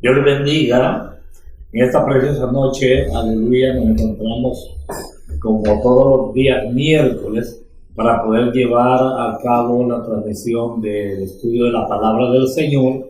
Dios les bendiga. En esta preciosa noche, aleluya, nos encontramos como todos los días miércoles para poder llevar a cabo la transmisión del estudio de la palabra del Señor.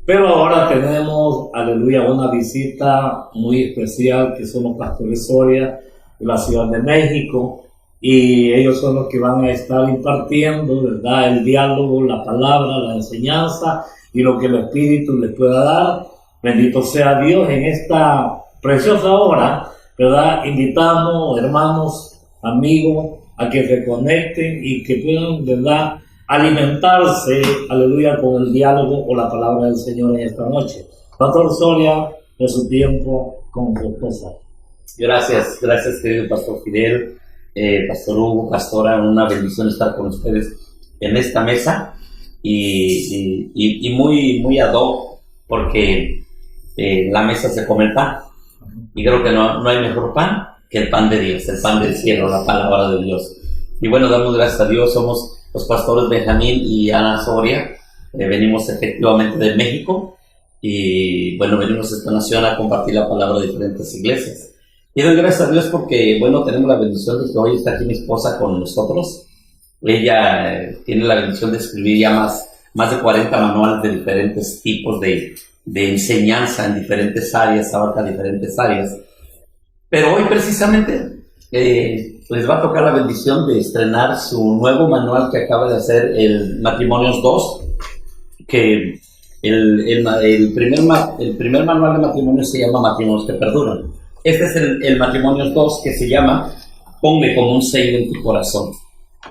Pero ahora tenemos, aleluya, una visita muy especial que son los pastores Soria de la Ciudad de México, y ellos son los que van a estar impartiendo, ¿verdad?, el diálogo, la palabra, la enseñanza y lo que el Espíritu les pueda dar. Bendito sea Dios en esta preciosa hora, ¿verdad? Invitamos, hermanos, amigos, a que se conecten y que puedan, ¿verdad?, alimentarse, aleluya, con el diálogo o la palabra del Señor en esta noche. Pastor Soria, de su tiempo con su esposa. Gracias, querido Pastor Fidel, Pastor Hugo, Pastora, una bendición estar con ustedes en esta mesa y muy ad hoc, porque la mesa se come el pan, y creo que no hay mejor pan que el pan de Dios, el pan del cielo, la palabra de Dios. Y bueno, damos gracias a Dios. Somos los pastores Benjamín y Ana Soria, venimos efectivamente de México, y bueno, venimos a esta nación a compartir la palabra de diferentes iglesias. Y doy gracias a Dios porque, bueno, tenemos la bendición de que hoy está aquí mi esposa con nosotros. Ella tiene la bendición de escribir ya más de 40 manuales de diferentes tipos de enseñanza en diferentes áreas, abarca diferentes áreas. Pero hoy precisamente les va a tocar la bendición de estrenar su nuevo manual que acaba de hacer, el Matrimonios 2, que el primer manual de matrimonios se llama Matrimonios que Perduran. Este es el Matrimonios 2, que se llama Ponme como un sello en tu corazón.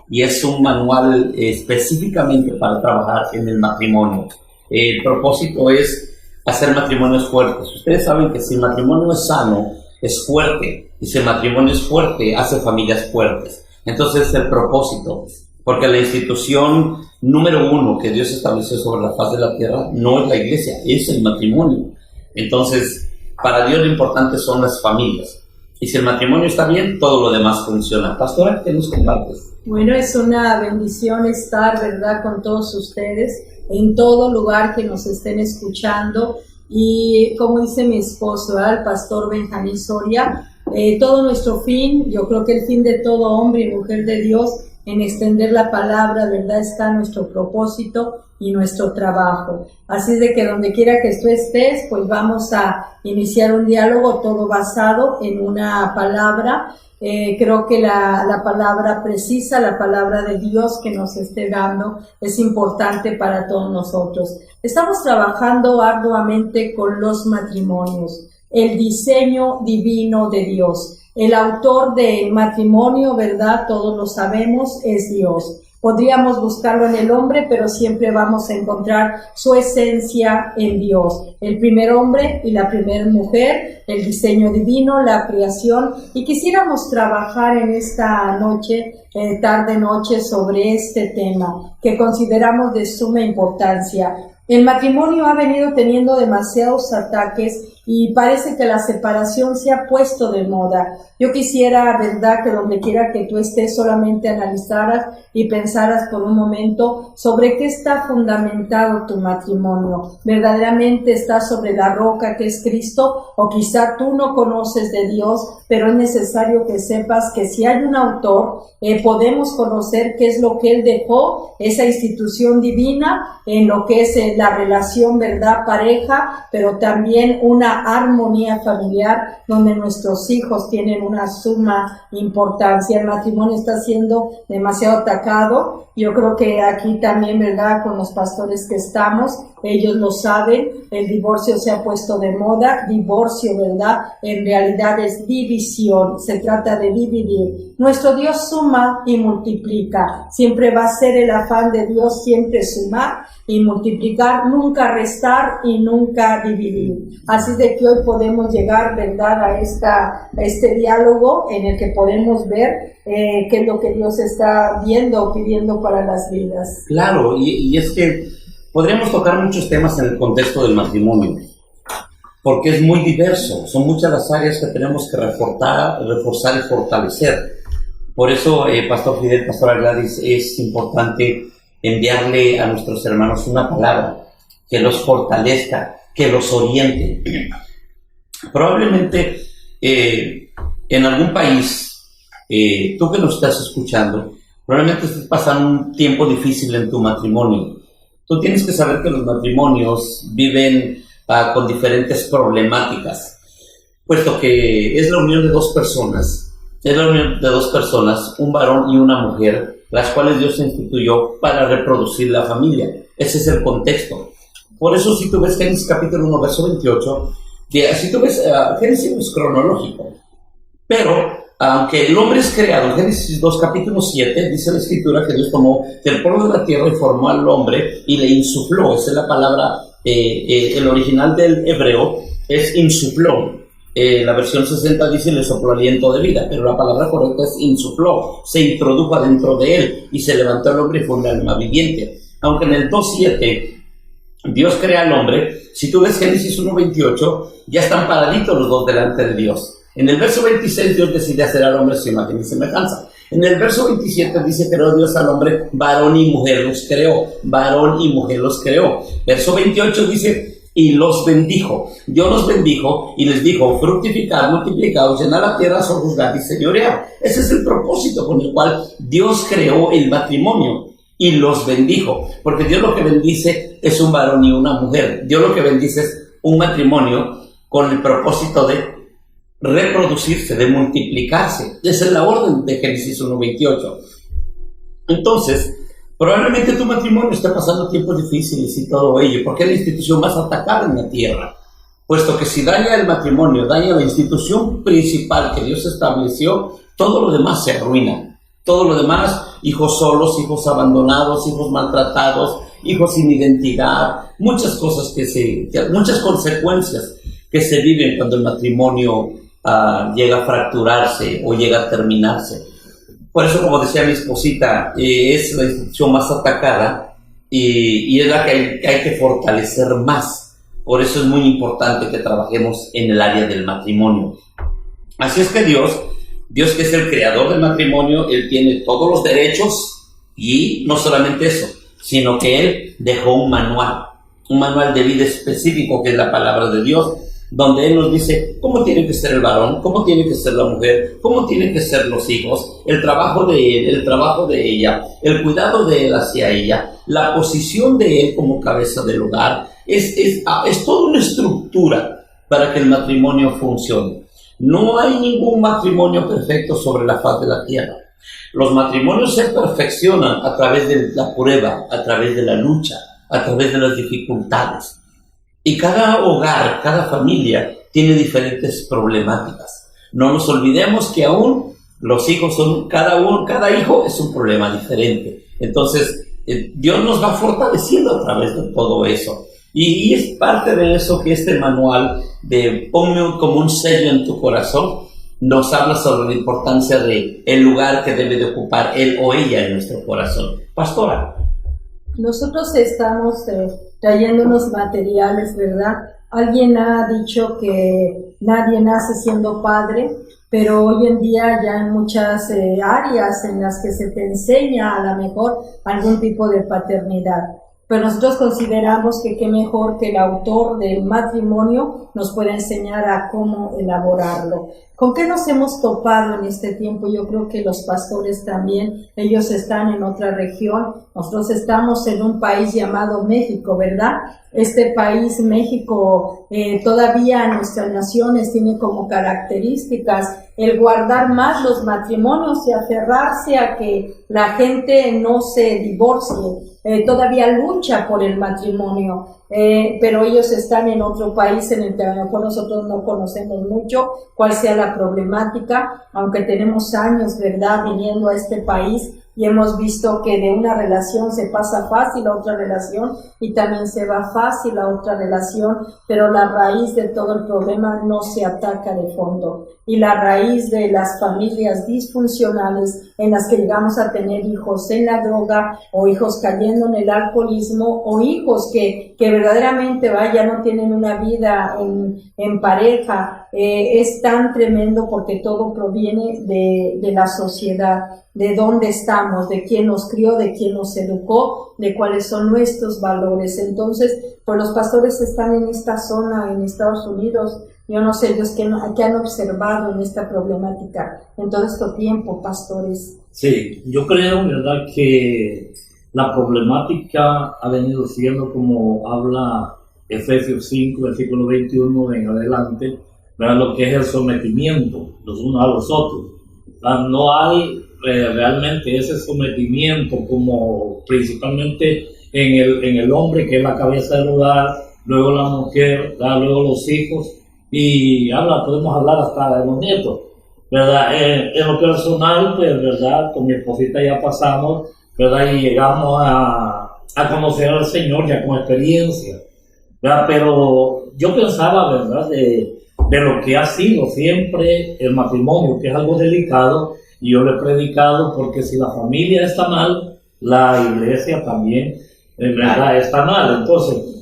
Y es un manual específicamente para trabajar en el matrimonio. El propósito es hacer matrimonios fuertes. Ustedes saben que si el matrimonio es sano, es fuerte. Y si el matrimonio es fuerte, hace familias fuertes. Entonces es el propósito. Porque la institución número 1 que Dios estableció sobre la faz de la tierra no es la iglesia, es el matrimonio. Entonces, para Dios lo importante son las familias. Y si el matrimonio está bien, todo lo demás funciona. Pastora, ¿qué nos compartes? Bueno, es una bendición estar, ¿verdad?, con todos ustedes, en todo lugar que nos estén escuchando. Y como dice mi esposo, el pastor Benjamín Soria, todo nuestro fin, yo creo que el fin de todo hombre y mujer de Dios, en extender la palabra, ¿verdad?, está nuestro propósito y nuestro trabajo. Así de que donde quiera que tú estés, pues vamos a iniciar un diálogo todo basado en una palabra. Creo que la palabra precisa, la palabra de Dios que nos esté dando, es importante para todos nosotros. Estamos trabajando arduamente con los matrimonios, el diseño divino de Dios. El autor del matrimonio, ¿verdad?, todos lo sabemos, es Dios. Podríamos buscarlo en el hombre, pero siempre vamos a encontrar su esencia en Dios. El primer hombre y la primera mujer, el diseño divino, la creación. Y quisiéramos trabajar en esta noche, tarde-noche, sobre este tema que consideramos de suma importancia. El matrimonio ha venido teniendo demasiados ataques y parece que la separación se ha puesto de moda. Yo quisiera, ¿verdad?, que donde quiera que tú estés solamente analizaras y pensaras por un momento sobre qué está fundamentado tu matrimonio. ¿Verdaderamente está sobre la roca que es Cristo? O quizá tú no conoces de Dios, pero es necesario que sepas que si hay un autor, podemos conocer qué es lo que Él dejó, esa institución divina, en lo que es la relación, ¿verdad?, pareja, pero también una armonía familiar donde nuestros hijos tienen una suma importancia. El matrimonio está siendo demasiado atacado. Yo creo que aquí también, ¿verdad?, con los pastores que estamos, ellos lo saben, el divorcio se ha puesto de moda. Divorcio, ¿verdad?, en realidad es división, se trata de dividir. Nuestro Dios suma y multiplica, siempre va a ser el afán de Dios, siempre sumar y multiplicar, nunca restar y nunca dividir. Así de que hoy podemos llegar, ¿verdad?, a este diálogo en el que podemos ver qué es lo que Dios está viendo o pidiendo para las vidas. Claro, y es que podríamos tocar muchos temas en el contexto del matrimonio, porque es muy diverso, son muchas las áreas que tenemos que reforzar y fortalecer. Por eso, Pastor Fidel, Pastora Gladys, es importante enviarle a nuestros hermanos una palabra que los fortalezca, que los oriente. Probablemente en algún país, tú que nos estás escuchando, probablemente estés pasando un tiempo difícil en tu matrimonio. Tú tienes que saber que los matrimonios viven con diferentes problemáticas, puesto que es la unión de dos personas, un varón y una mujer, las cuales Dios instituyó para reproducir la familia. Ese es el contexto. Por eso, si tú ves Génesis capítulo 1, verso 28, si tú ves, Génesis es cronológico, pero aunque el hombre es creado, en Génesis 2, capítulo 7, dice la Escritura que Dios tomó del polvo de la tierra y formó al hombre y le insufló. Esa es la palabra, el original del hebreo es insufló. La versión 60 dice le sopló aliento de vida, pero la palabra correcta es insufló. Se introdujo adentro de él y se levantó el hombre y fue un alma viviente. Aunque en el 2.7 Dios crea al hombre, si tú ves Génesis 1.28, ya están paraditos los dos delante de Dios. En el verso 26 Dios decide hacer al hombre su imagen y semejanza. En el verso 27 dice: creó Dios al hombre, varón y mujer los creó. Varón y mujer los creó. Verso 28 dice: y los bendijo. Dios los bendijo y les dijo: fructificad, multiplicaos, llenad la tierra, sojuzgad y señoread. Ese es el propósito con el cual Dios creó el matrimonio. Y los bendijo, porque Dios lo que bendice es un varón y una mujer. Dios lo que bendice es un matrimonio con el propósito de reproducirse, de multiplicarse. Esa es la orden de Génesis 1.28. Entonces, probablemente tu matrimonio esté pasando tiempos difíciles y todo ello, porque es la institución más atacada en la tierra. Puesto que si daña el matrimonio, daña la institución principal que Dios estableció, todo lo demás se arruina. Todo lo demás, hijos solos, hijos abandonados, hijos maltratados, hijos sin identidad, muchas cosas muchas consecuencias que se viven cuando el matrimonio llega a fracturarse o llega a terminarse. Por eso, como decía mi esposita, es la institución más atacada y es la que hay que fortalecer más. Por eso es muy importante que trabajemos en el área del matrimonio. Así es que Dios que es el creador del matrimonio, Él tiene todos los derechos y no solamente eso, sino que Él dejó un manual de vida específico que es la palabra de Dios, donde Él nos dice cómo tiene que ser el varón, cómo tiene que ser la mujer, cómo tienen que ser los hijos, el trabajo de él, el trabajo de ella, el cuidado de él hacia ella, la posición de él como cabeza del hogar. Es toda una estructura para que el matrimonio funcione. No hay ningún matrimonio perfecto sobre la faz de la tierra. Los matrimonios se perfeccionan a través de la prueba, a través de la lucha, a través de las dificultades. Y cada hogar, cada familia tiene diferentes problemáticas. No nos olvidemos que aún los hijos son, cada hijo es un problema diferente. Entonces, Dios nos va fortaleciendo a través de todo eso. Y es parte de eso que este manual de ponme como un sello en tu corazón nos habla sobre la importancia de el lugar que debe de ocupar él o ella en nuestro corazón. Pastora. Nosotros estamos trayendo unos materiales, ¿verdad? Alguien ha dicho que nadie nace siendo padre, pero hoy en día ya hay muchas áreas en las que se te enseña a lo mejor algún tipo de paternidad. Pero nosotros consideramos que qué mejor que el autor del matrimonio nos pueda enseñar a cómo elaborarlo. ¿Con qué nos hemos topado en este tiempo? Yo creo que los pastores también, ellos están en otra región. Nosotros estamos en un país llamado México, ¿verdad? Este país, México, todavía nuestras naciones tiene como características el guardar más los matrimonios y aferrarse a que la gente no se divorcie. Todavía lucha por el matrimonio, pero ellos están en otro país en el que a lo mejor nosotros no conocemos mucho cuál sea la problemática, aunque tenemos años, ¿verdad?, viniendo a este país y hemos visto que de una relación se pasa fácil a otra relación y también se va fácil a otra relación, pero la raíz de todo el problema no se ataca de fondo. Y la raíz de las familias disfuncionales en las que llegamos a tener hijos en la droga o hijos cayendo en el alcoholismo o hijos que verdaderamente no tienen una vida en pareja, es tan tremendo porque todo proviene de la sociedad, de dónde estamos, de quién nos crió, de quién nos educó, de cuáles son nuestros valores. Entonces, pues los pastores están en esta zona, en Estados Unidos. Yo no sé ellos qué han observado en esta problemática en todo este tiempo, pastores. Sí, yo creo, ¿verdad?, que la problemática ha venido siendo, como habla Efesios 5, versículo 21 en adelante, ¿verdad?, lo que es el sometimiento los unos a los otros. No hay realmente ese sometimiento como principalmente en el hombre, que es la cabeza del hogar, luego la mujer, ¿verdad?, luego los hijos, y podemos hablar hasta de los nietos, ¿verdad? En lo personal, pues, ¿verdad?, con mi esposita ya pasamos, ¿verdad?, y llegamos a conocer al Señor ya con experiencia, ¿verdad? Pero yo pensaba, ¿verdad?, de lo que ha sido siempre el matrimonio, que es algo delicado, y yo lo he predicado, porque si la familia está mal, la iglesia también, ¿verdad?, está mal. Entonces,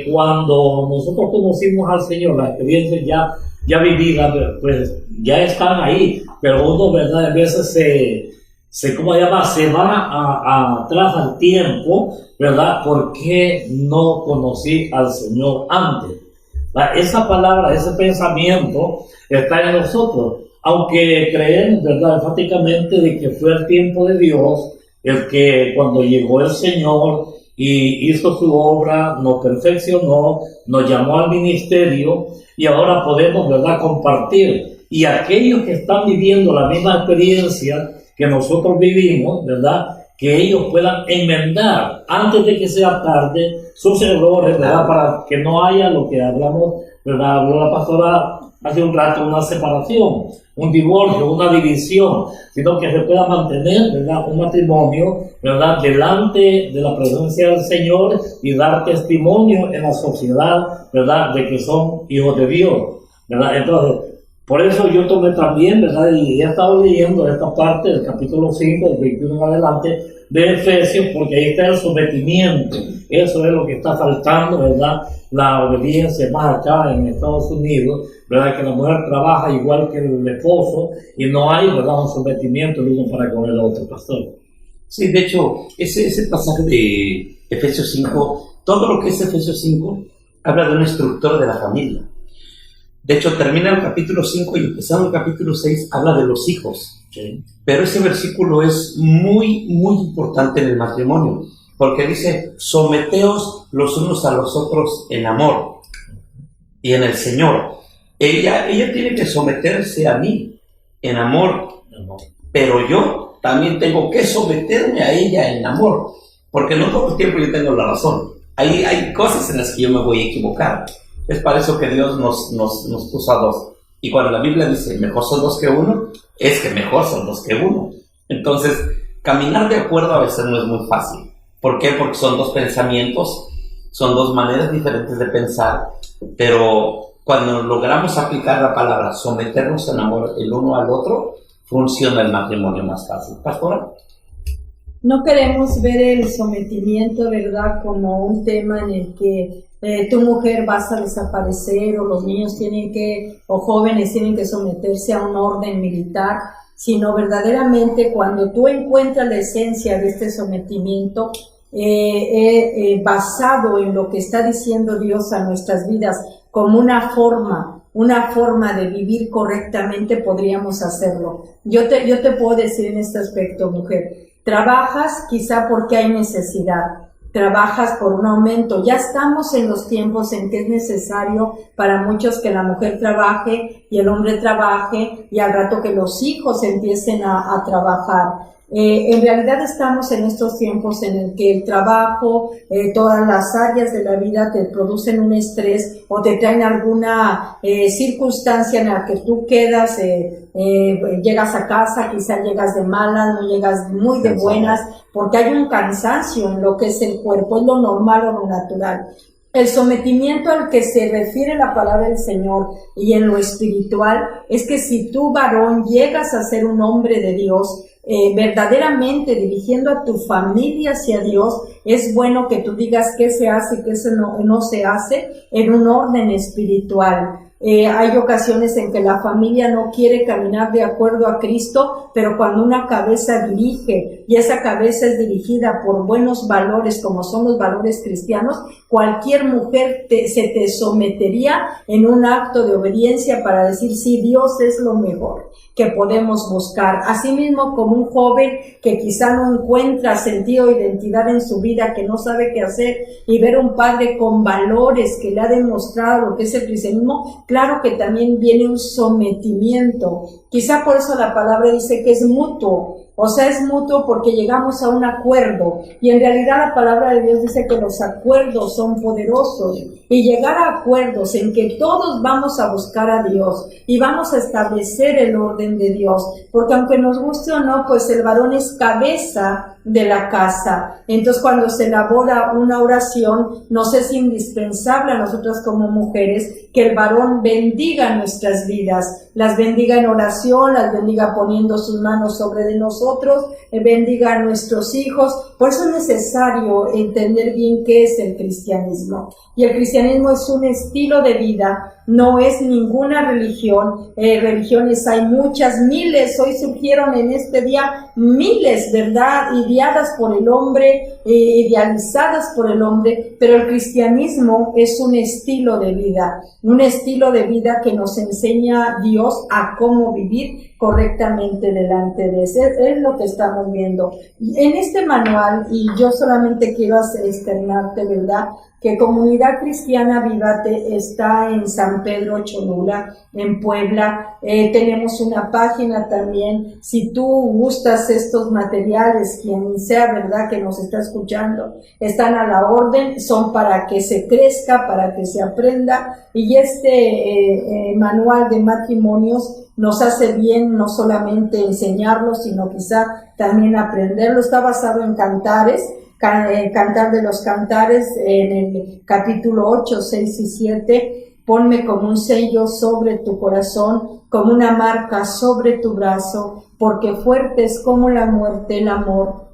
cuando nosotros conocimos al Señor, las experiencias ya vividas, pues ya están ahí, pero uno, ¿verdad?, a veces se va atrás al tiempo, ¿verdad? ¿Por qué no conocí al Señor antes? Esa palabra, ese pensamiento está en nosotros, aunque creemos, ¿verdad?, enfáticamente de que fue el tiempo de Dios el que, cuando llegó el Señor y hizo su obra, nos perfeccionó, nos llamó al ministerio, y ahora podemos, ¿verdad?, compartir. Y aquellos que están viviendo la misma experiencia que nosotros vivimos, ¿verdad?, que ellos puedan enmendar antes de que sea tarde sus errores, ¿verdad?, para que no haya lo que hablamos, ¿verdad?, habló la pastora hace un rato, una separación, un divorcio, una división, sino que se pueda mantener, ¿verdad?, un matrimonio, ¿verdad?, delante de la presencia del Señor, y dar testimonio en la sociedad, ¿verdad?, de que son hijos de Dios, ¿verdad? Entonces, por eso yo tomé también, ¿verdad?, y he estado leyendo esta parte del capítulo 5, del 21 en adelante, de Efesios, porque ahí está el sometimiento. Eso es lo que está faltando, ¿verdad?, la obediencia más acá en Estados Unidos, ¿verdad?, que la mujer trabaja igual que el esposo, y no hay, ¿verdad?, un sometimiento el uno para con el otro, pastor. Sí, de hecho, ese pasaje de Efesios 5, todo lo que es Efesios 5, habla de una estructura de la familia. De hecho, termina el capítulo 5 y empezando el capítulo 6, habla de los hijos. Sí. Pero ese versículo es muy, muy importante en el matrimonio, porque dice, someteos los unos a los otros en amor y en el Señor. Ella tiene que someterse a mí en amor, pero yo también tengo que someterme a ella en amor, porque no todo el tiempo yo tengo la razón. Hay cosas en las que yo me voy a equivocar. Es para eso que Dios nos puso a dos. Y cuando la Biblia dice, mejor son dos que uno, es que mejor son dos que uno. Entonces, caminar de acuerdo a veces no es muy fácil. ¿Por qué? Porque son dos pensamientos, son dos maneras diferentes de pensar, pero cuando logramos aplicar la palabra someternos en amor el uno al otro, funciona el matrimonio más fácil. Pastora. No queremos ver el sometimiento, ¿verdad?, como un tema en el que tu mujer vas a desaparecer, o los niños o jóvenes tienen que someterse a un orden militar, sino verdaderamente cuando tú encuentras la esencia de este sometimiento, basado en lo que está diciendo Dios a nuestras vidas, como una forma de vivir correctamente, podríamos hacerlo. Yo te puedo decir en este aspecto, mujer, trabajas quizá porque hay necesidad, trabajas por un aumento. Ya estamos en los tiempos en que es necesario para muchos que la mujer trabaje y el hombre trabaje, y al rato que los hijos empiecen a trabajar. En realidad estamos en estos tiempos en el que el trabajo, todas las áreas de la vida te producen un estrés o te traen alguna circunstancia en la que tú quedas, llegas a casa, quizás llegas de malas, no llegas muy de buenas, porque hay un cansancio en lo que es el cuerpo, es lo normal o lo natural. El sometimiento al que se refiere la palabra del Señor y en lo espiritual es que si tú, varón, llegas a ser un hombre de Dios, verdaderamente dirigiendo a tu familia hacia Dios, es bueno que tú digas qué se hace y qué no se hace en un orden espiritual. Hay ocasiones en que la familia no quiere caminar de acuerdo a Cristo, pero cuando una cabeza dirige y esa cabeza es dirigida por buenos valores como son los valores cristianos, cualquier mujer se te sometería en un acto de obediencia para decir sí, Dios es lo mejor que podemos buscar. Asimismo, como un joven que quizá no encuentra sentido o identidad en su vida, que no sabe qué hacer, y ver un padre con valores que le ha demostrado lo que es el cristianismo, claro que también viene un sometimiento. Quizá por eso la palabra dice que es mutuo. O sea, es mutuo porque llegamos a un acuerdo, y en realidad la palabra de Dios dice que los acuerdos son poderosos, y llegar a acuerdos en que todos vamos a buscar a Dios y vamos a establecer el orden de Dios, porque aunque nos guste o no, pues el varón es cabeza de la casa. Entonces, cuando se elabora una oración, nos es indispensable a nosotras como mujeres que el varón bendiga nuestras vidas, las bendiga en oración, las bendiga poniendo sus manos sobre de nosotros, bendiga a nuestros hijos. Por eso es necesario entender bien qué es el cristianismo. Y el cristianismo es un estilo de vida, no es ninguna religión. Religiones hay muchas, miles, hoy surgieron en este día miles, ¿verdad? Ideadas por el hombre, idealizadas por el hombre, pero el cristianismo es un estilo de vida que nos enseña Dios a cómo vivir correctamente delante de ese. Es lo que estamos viendo en este manual, y yo solamente quiero externarte, ¿verdad?, que Comunidad Cristiana Vívate está en San Pedro Cholula, en Puebla. Tenemos una página también. Si tú gustas estos materiales, quien sea, ¿verdad?, que nos está escuchando, están a la orden, son para que se crezca, para que se aprenda, y este manual de matrimonios nos hace bien no solamente enseñarlo, sino quizá también aprenderlo. Está basado en cantares, Cantar de los Cantares, en el capítulo 8, 6 y 7. Ponme como un sello sobre tu corazón, como una marca sobre tu brazo, porque fuerte es como la muerte el amor,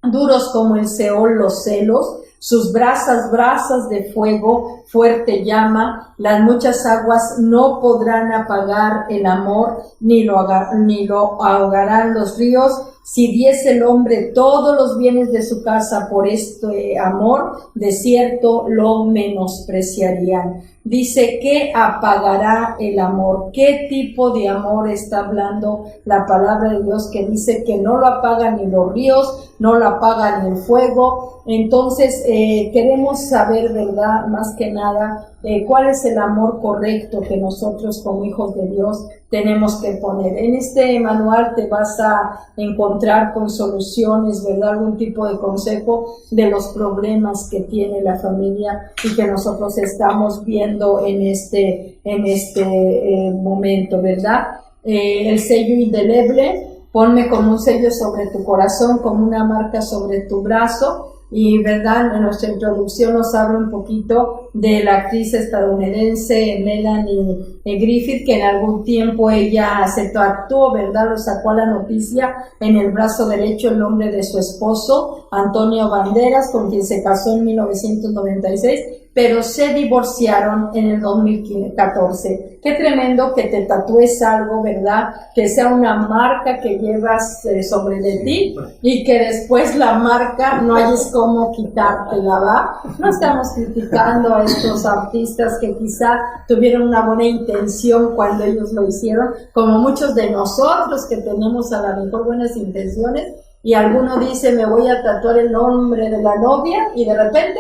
duros como el Seol los celos, sus brasas de fuego, fuerte llama, las muchas aguas no podrán apagar el amor, ni lo ahogarán los ríos. Si diese el hombre todos los bienes de su casa por este amor, de cierto lo menospreciarían. Dice que apagará el amor. ¿Qué tipo de amor está hablando la palabra de Dios, que dice que no lo apagan ni los ríos, no lo apagan ni el fuego? Entonces queremos saber, ¿verdad?, más que nada, cuál es el amor correcto que nosotros como hijos de Dios tenemos que poner. En este manual te vas a encontrar con soluciones, ¿verdad?, algún tipo de consejo de los problemas que tiene la familia y que nosotros estamos viendo en este momento, ¿verdad? El sello indeleble, ponme como un sello sobre tu corazón, como una marca sobre tu brazo. Y, ¿verdad?, en nuestra introducción nos habla un poquito de la actriz estadounidense Melanie Griffith, que en algún tiempo ella se tatuó, ¿verdad?, lo sacó a la noticia en el brazo derecho el nombre de su esposo, Antonio Banderas, con quien se casó en 1996, pero se divorciaron en el 2014. Qué tremendo que te tatúes algo, ¿verdad?, que sea una marca que llevas sobre de ti, y que después la marca no hayas cómo quitártela, ¿va? No estamos criticando a estos artistas que quizá tuvieron una buena intención cuando ellos lo hicieron, como muchos de nosotros que tenemos a lo mejor buenas intenciones, y alguno dice, me voy a tatuar el nombre de la novia, y de repente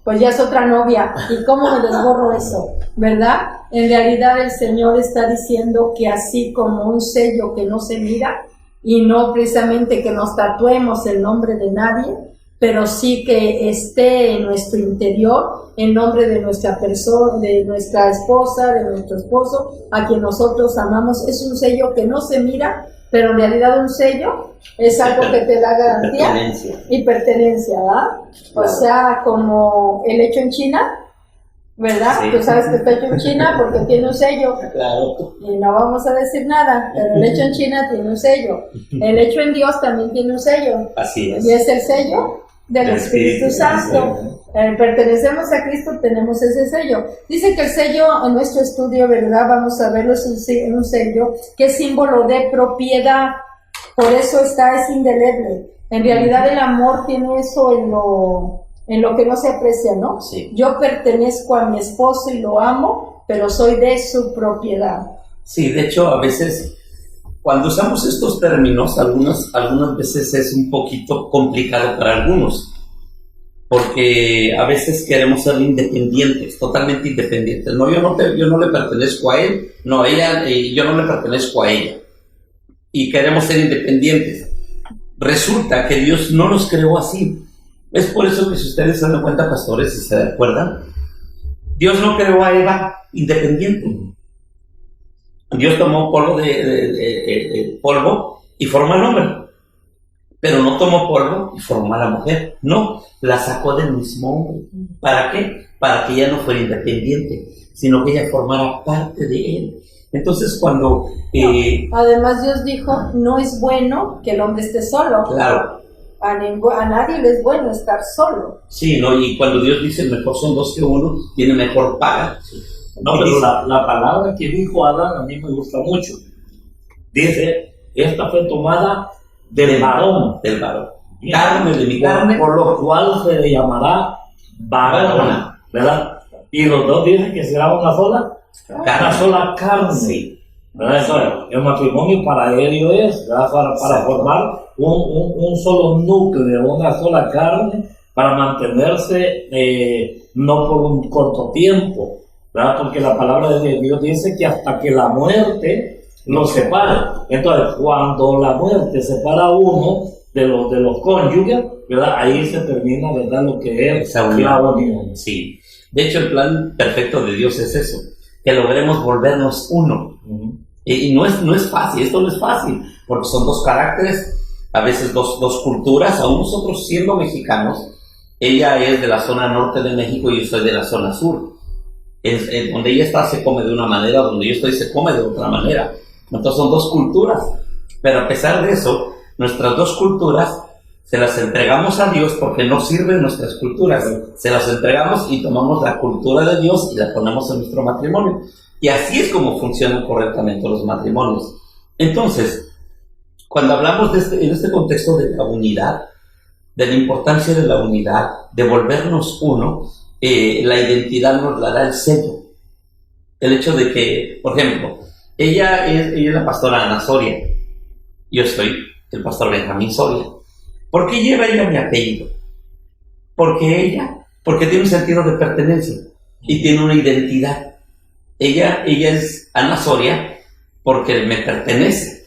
pues ya es otra novia, y cómo me desborro eso, ¿verdad? En realidad el Señor está diciendo que así como un sello que no se mira, y no precisamente que nos tatuemos el nombre de nadie, pero sí que esté en nuestro interior el nombre de nuestra persona, de nuestra esposa, de nuestro esposo, a quien nosotros amamos. Es un sello que no se mira, pero en realidad un sello es algo que te da garantía y pertenencia, ¿verdad? Claro. O sea, como el hecho en China, ¿verdad? Sí. Tú sabes que está hecho en China porque tiene un sello. Claro. Y no vamos a decir nada, pero el hecho en China tiene un sello. El hecho en Dios también tiene un sello. Así es. Y es el sello del Espíritu Santo. Pertenecemos a Cristo, tenemos ese sello. Dice que el sello, en nuestro estudio, ¿verdad? Vamos a verlo, es un sello que es símbolo de propiedad. Por eso es indeleble. En realidad el amor tiene eso en lo que no se aprecia, ¿no? Sí. Yo pertenezco a mi esposo y lo amo, pero soy de su propiedad. Sí, de hecho, a veces, cuando usamos estos términos, algunas veces es un poquito complicado para algunos, porque a veces queremos ser independientes, totalmente independientes. No, yo no le pertenezco a él, no, yo no le pertenezco a ella. Y queremos ser independientes. Resulta que Dios no nos creó así. Es por eso que si ustedes se dan cuenta, pastores, si se acuerdan, Dios no creó a Eva independiente. Dios tomó polvo polvo y formó al hombre, pero no tomó polvo y formó a la mujer. No, la sacó del mismo hombre. ¿Para qué? Para que ella no fuera independiente, sino que ella formara parte de él. Entonces cuando... además Dios dijo, no es bueno que el hombre esté solo. Claro. A nadie le es bueno estar solo. Sí, ¿no? Y cuando Dios dice mejor son dos que uno, tiene mejor paga. Sí. No, pero la palabra que dijo Adán a mí me gusta mucho. Dice, esta fue tomada del varón. Del varón. Carne de mi carne. Por lo cual se le llamará varón, ¿verdad? Y los dos dicen que será una sola carne. Sí. ¿Verdad? Entonces, el matrimonio para ello es, ¿verdad? Para formar un solo núcleo, una sola carne, para mantenerse no por un corto tiempo, ¿verdad? Porque la palabra de Dios dice que hasta que la muerte los separe. Entonces, cuando la muerte separa a uno de los cónyuges, ¿verdad? Ahí se termina, ¿verdad? Lo que es la unión. Sí. De hecho, el plan perfecto de Dios es eso, que logremos volvernos uno. Y no es fácil, esto no es fácil, porque son dos caracteres, a veces dos culturas. Aún nosotros siendo mexicanos, ella es de la zona norte de México y yo soy de la zona sur. Donde ella está se come de una manera, donde yo estoy se come de otra manera. Entonces son dos culturas, pero a pesar de eso, nuestras dos culturas se las entregamos a Dios porque no sirven nuestras culturas. Se las entregamos y tomamos la cultura de Dios y la ponemos en nuestro matrimonio. Y así es como funcionan correctamente los matrimonios. Entonces, cuando hablamos en este contexto de la unidad, de la importancia de la unidad, de volvernos uno, la identidad nos la da el sello. El hecho de que, por ejemplo, ella es la pastora Ana Soria, yo soy el pastor Benjamín Soria. ¿Por qué lleva ella mi apellido? Porque tiene un sentido de pertenencia y tiene una identidad. Ella es Ana Soria porque me pertenece.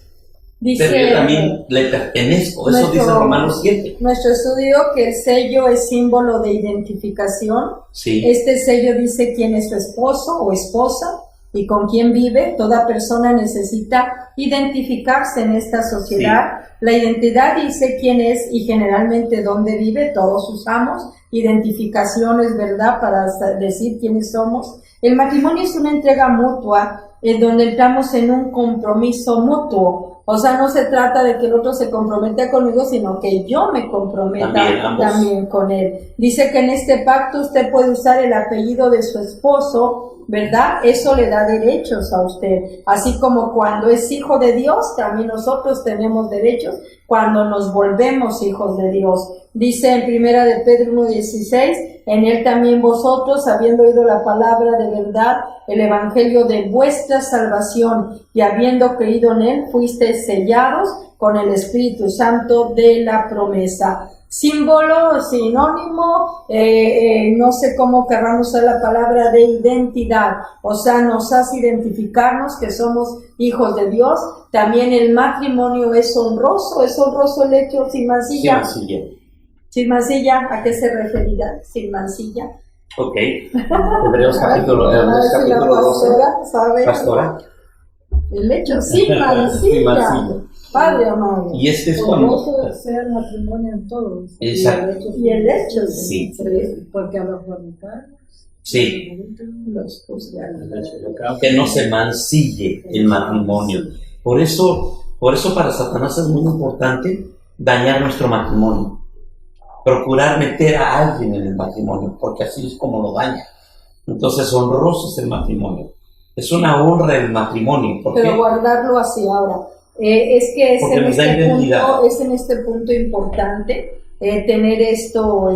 Dice, pero yo también le pertenezco. Eso dice Romanos 7. Nuestro estudio que el sello es símbolo de identificación. Sí. Este sello dice quién es su esposo o esposa y con quién vive. Toda persona necesita identificarse en esta sociedad. Sí. La identidad dice quién es y generalmente dónde vive. Todos usamos identificaciones, ¿verdad? Para decir quiénes somos. El matrimonio es una entrega mutua, donde entramos en un compromiso mutuo. O sea, no se trata de que el otro se comprometa conmigo, sino que yo me comprometa también con él. Dice que en este pacto usted puede usar el apellido de su esposo, ¿verdad? Eso le da derechos a usted. Así como cuando es hijo de Dios, también nosotros tenemos derechos cuando nos volvemos hijos de Dios. Dice en 1 de Pedro 1:16, en él también vosotros, habiendo oído la palabra de verdad, el evangelio de vuestra salvación, y habiendo creído en él, fuisteis sellados con el Espíritu Santo de la promesa. Símbolo, sinónimo, no sé cómo querramos usar la palabra de identidad, o sea, nos hace identificarnos que somos hijos de Dios. También el matrimonio es honroso el hecho sin mancilla. Sin mancilla. Sin mancilla, ¿a qué se referirá? Sin mancilla. Ok. Hebreos capítulo 12. Pastora. El hecho sin mancilla. Padre amado. Y este es cuando sea el matrimonio en todos. Exacto. Y el hecho. Sí. Porque a los fornicarios. Sí. Los juzgan. Que no se mancille el matrimonio. Por eso para Satanás es muy importante dañar nuestro matrimonio. procurar meter a alguien en el matrimonio, porque así es como lo daña. Entonces, honroso es el matrimonio. Es una honra el matrimonio. ¿Por Pero qué? guardarlo así ahora. Es que es Porque en, nos da este identidad. punto, es en este punto importante tener esto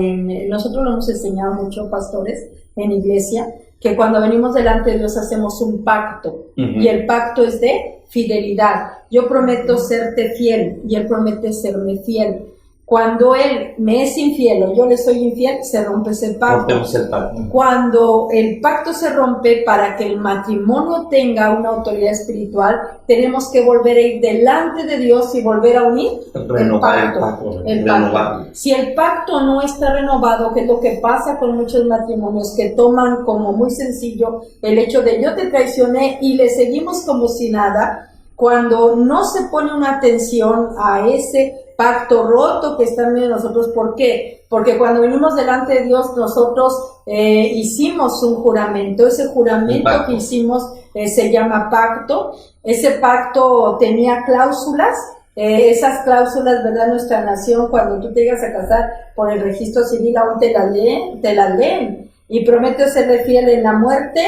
nosotros lo hemos enseñado mucho, pastores, en iglesia, que cuando venimos delante de Dios hacemos un pacto, y el pacto es de fidelidad. Yo prometo serte fiel y Él promete serme fiel. Cuando Él me es infiel o yo le soy infiel, se rompe ese pacto. Rompemos el pacto. Cuando el pacto se rompe, para que el matrimonio tenga una autoridad espiritual, tenemos que volver a ir delante de Dios y volver a unir Renovar el pacto. el Renovarlo. pacto. Si el pacto no está renovado, que es lo que pasa con muchos matrimonios que toman como muy sencillo el hecho de yo te traicioné y le seguimos como si nada, cuando no se pone una atención a ese pacto roto que está en medio de nosotros. ¿Por qué? Porque cuando venimos delante de Dios, nosotros hicimos un juramento. Ese juramento que hicimos se llama pacto. Ese pacto tenía cláusulas. Esas cláusulas, ¿verdad? Nuestra nación, cuando tú te llegas a casar por el registro civil, aún te las leen. Y prometo serle fiel en la muerte,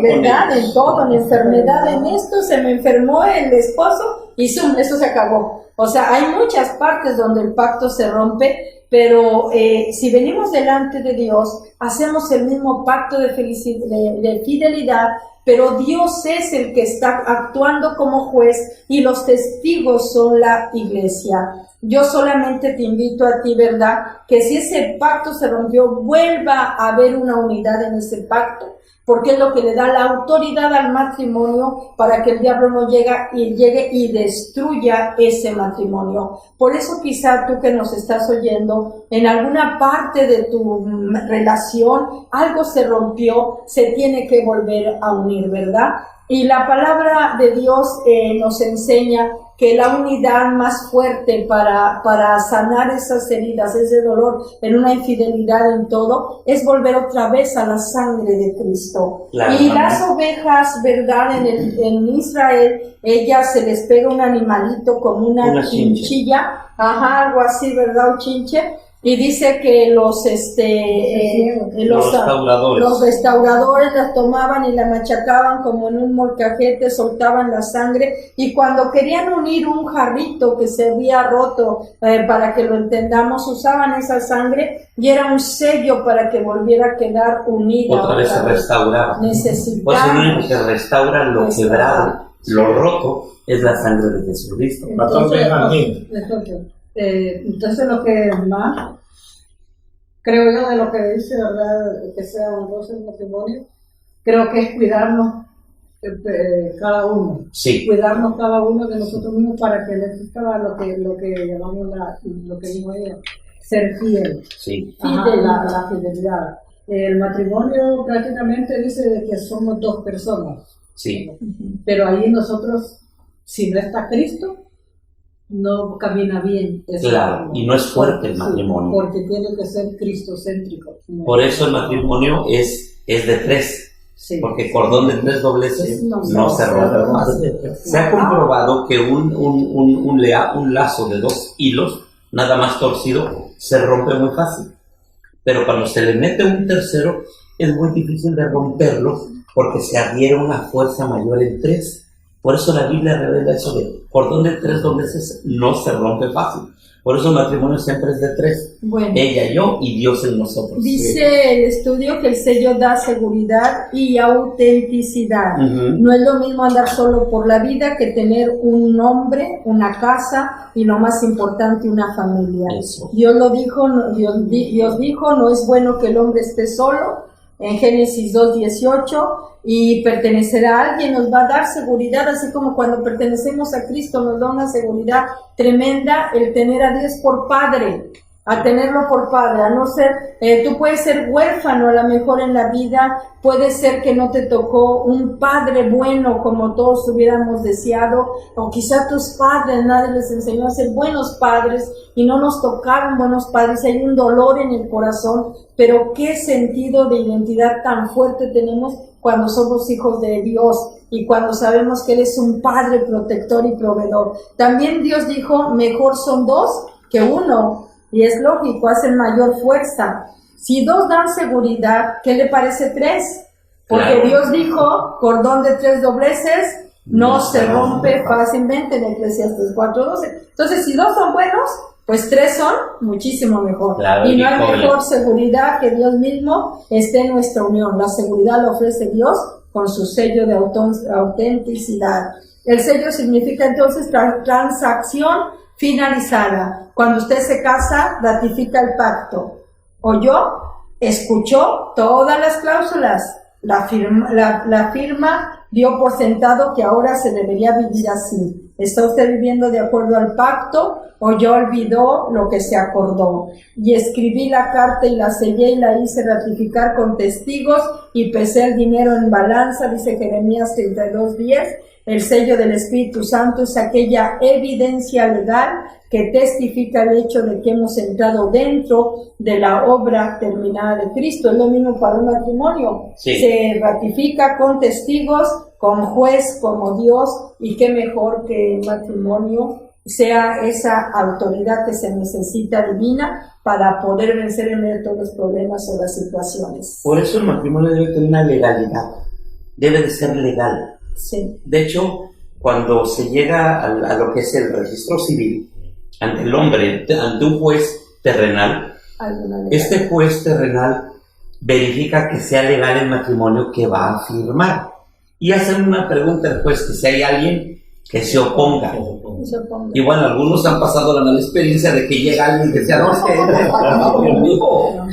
¿verdad? En todo, en enfermedad, en esto, se me enfermó el esposo y ¡zum! Esto se acabó. O sea, hay muchas partes donde el pacto se rompe, pero si venimos delante de Dios, hacemos el mismo pacto de fidelidad, pero Dios es el que está actuando como juez y los testigos son la iglesia. Yo solamente te invito a ti, ¿verdad?, que si ese pacto se rompió, vuelva a haber una unidad en ese pacto, porque es lo que le da la autoridad al matrimonio para que el diablo no llegue y destruya ese matrimonio. Por eso quizá tú que nos estás oyendo, en alguna parte de tu relación algo se rompió, se tiene que volver a unir, ¿verdad? Y la palabra de Dios nos enseña que la unidad más fuerte para sanar esas heridas, ese dolor en una infidelidad en todo, es volver otra vez a la sangre de Cristo. Claro, y las ovejas, ¿verdad? En Israel, ellas se les pega un animalito como una chinchilla, algo así, ¿verdad? Un chinche. Y dice que los restauradores la tomaban y la machacaban como en un molcajete, soltaban la sangre, y cuando querían unir un jarrito que se había roto, para que lo entendamos, usaban esa sangre y era un sello para que volviera a quedar unida. Otra vez se restauraba. Necesitamos. Pues el único que restaura lo quebrado, lo roto, es la sangre de Jesucristo. Entonces lo que más creo yo de lo que dice, ¿verdad?, que sea honroso el matrimonio, creo que es cuidarnos cada uno. Sí. Cuidarnos cada uno de nosotros mismos para que le exista lo que llamamos lo que dijo ella, ser fiel. Sí. La fidelidad. El matrimonio prácticamente dice de que somos dos personas. Sí. Pero ahí nosotros, si no está Cristo, no camina bien. Claro, y no es fuerte el matrimonio. Porque tiene que ser cristocéntrico. Por eso el matrimonio es de tres. Sí. Porque cordón de tres dobleces no se rompe más. Se ha comprobado que un lazo de dos hilos, nada más torcido, se rompe muy fácil. Pero cuando se le mete un tercero, es muy difícil de romperlo porque se adhiere una fuerza mayor en tres. Por eso la Biblia revela eso de cordón de tres dobleces no se rompe fácil. Por eso el matrimonio siempre es de tres. Bueno, ella, yo y Dios en nosotros. Dice el estudio que el sello da seguridad y autenticidad. No es lo mismo andar solo por la vida que tener un nombre, una casa y lo más importante, una familia. Eso. Dios lo dijo, Dios dijo, no es bueno que el hombre esté solo, en Génesis 2:18, y pertenecer a alguien nos va a dar seguridad, así como cuando pertenecemos a Cristo nos da una seguridad tremenda el tener a Dios por Padre, a tenerlo por Padre, a no ser, tú puedes ser huérfano a lo mejor en la vida, puede ser que no te tocó un padre bueno como todos hubiéramos deseado, o quizá tus padres, nadie les enseñó a ser buenos padres y no nos tocaron buenos padres, hay un dolor en el corazón, pero qué sentido de identidad tan fuerte tenemos cuando somos hijos de Dios y cuando sabemos que Él es un Padre protector y proveedor. También Dios dijo, mejor son dos que uno, y es lógico, hacen mayor fuerza. Si 2 dan seguridad, ¿qué le parece 3? Porque Claro. Dios dijo, cordón de 3 dobleces no se rompe fácilmente, en Eclesiastes 4:12. Entonces, si 2 son buenos, pues 3 son muchísimo mejor. Claro, y no hay pobre. mejor seguridad que Dios mismo esté en nuestra unión. La seguridad la ofrece Dios con su sello de autenticidad. El sello significa entonces transacción finalizada. Cuando usted se casa, ratifica el pacto. Oyó, escuchó todas las cláusulas, la firma dio por sentado que ahora se debería vivir así. ¿Está usted viviendo de acuerdo al pacto o ya olvidó lo que se acordó? Y escribí la carta y la sellé y la hice ratificar con testigos y pesé el dinero en balanza, dice Jeremías 32:10. El sello del Espíritu Santo es aquella evidencia legal que testifica el hecho de que hemos entrado dentro de la obra terminada de Cristo. Es lo mismo para un matrimonio. Sí. Se ratifica con testigos, con juez como Dios, y qué mejor que el matrimonio sea esa autoridad que se necesita divina para poder vencer en medio de todos los problemas o las situaciones. Por eso el matrimonio debe tener una legalidad, debe de ser legal. Sí. De hecho, cuando se llega a lo que es el registro civil, ante el hombre, ante un juez terrenal, este juez terrenal verifica que sea legal el matrimonio que va a firmar. Y hacen una pregunta al juez, que si hay alguien que se oponga. Y bueno, algunos han pasado la mala experiencia de que llega alguien que decía, no, es que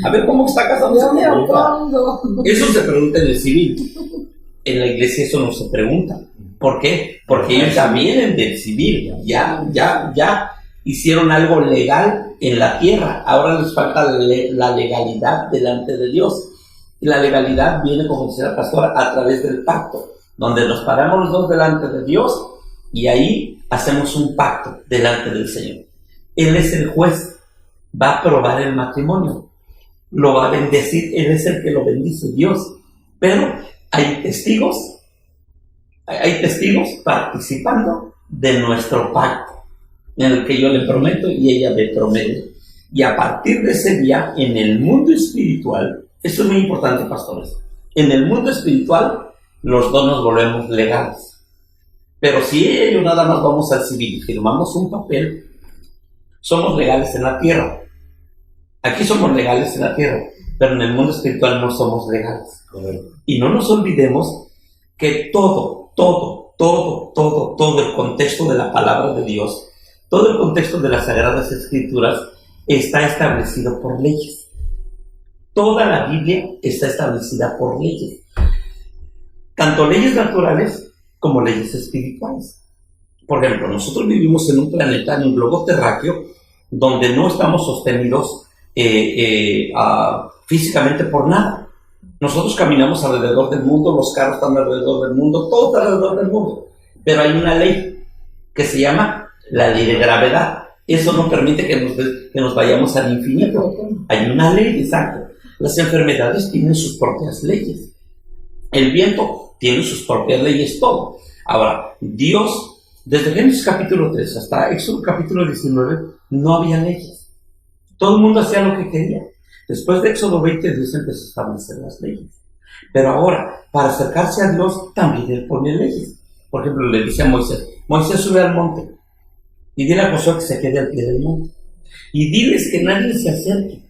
a ver cómo está casado. Yo me opongo. Eso se pregunta en el civil. En la iglesia eso no se pregunta. ¿Por qué? Porque ellos ya vienen del civil, ya hicieron algo legal en la tierra. Ahora les falta la legalidad delante de Dios. Y la legalidad viene, como dice la pastora, a través del pacto, donde nos paramos los dos delante de Dios y ahí hacemos un pacto delante del Señor. Él es el juez, va a aprobar el matrimonio, lo va a bendecir, Él es el que lo bendice, Dios. Pero hay testigos participando de nuestro pacto, en el que yo le prometo y ella me promete. Y a partir de ese día, en el mundo espiritual, esto es muy importante, pastores, en el mundo espiritual los dos nos volvemos legales. Pero si ella y yo nada más vamos al civil y firmamos un papel, somos legales en la tierra. Aquí somos legales en la tierra, pero en el mundo espiritual no somos legales. Y no nos olvidemos que todo el contexto de la palabra de Dios, todo el contexto de las Sagradas Escrituras está establecido por leyes. Toda la Biblia está establecida por leyes. Tanto leyes naturales como leyes espirituales. Por ejemplo, nosotros vivimos en un planeta, en un globo terráqueo, donde no estamos sostenidos físicamente por nada. Nosotros caminamos alrededor del mundo, los carros están alrededor del mundo, todo está alrededor del mundo. Pero hay una ley que se llama la ley de gravedad. Eso no permite que nos vayamos al infinito. Hay una ley, exacto. Las enfermedades tienen sus propias leyes. El viento tiene sus propias leyes, todo. Ahora, Dios, desde Génesis capítulo 3 hasta Éxodo capítulo 19, no había leyes. Todo el mundo hacía lo que quería. Después de Éxodo 20, Dios empezó a establecer las leyes. Pero ahora, para acercarse a Dios, también Él pone leyes. Por ejemplo, le dice a Moisés, Moisés, sube al monte y dile a Josué que se quede al pie del monte. Y diles que nadie se acerque.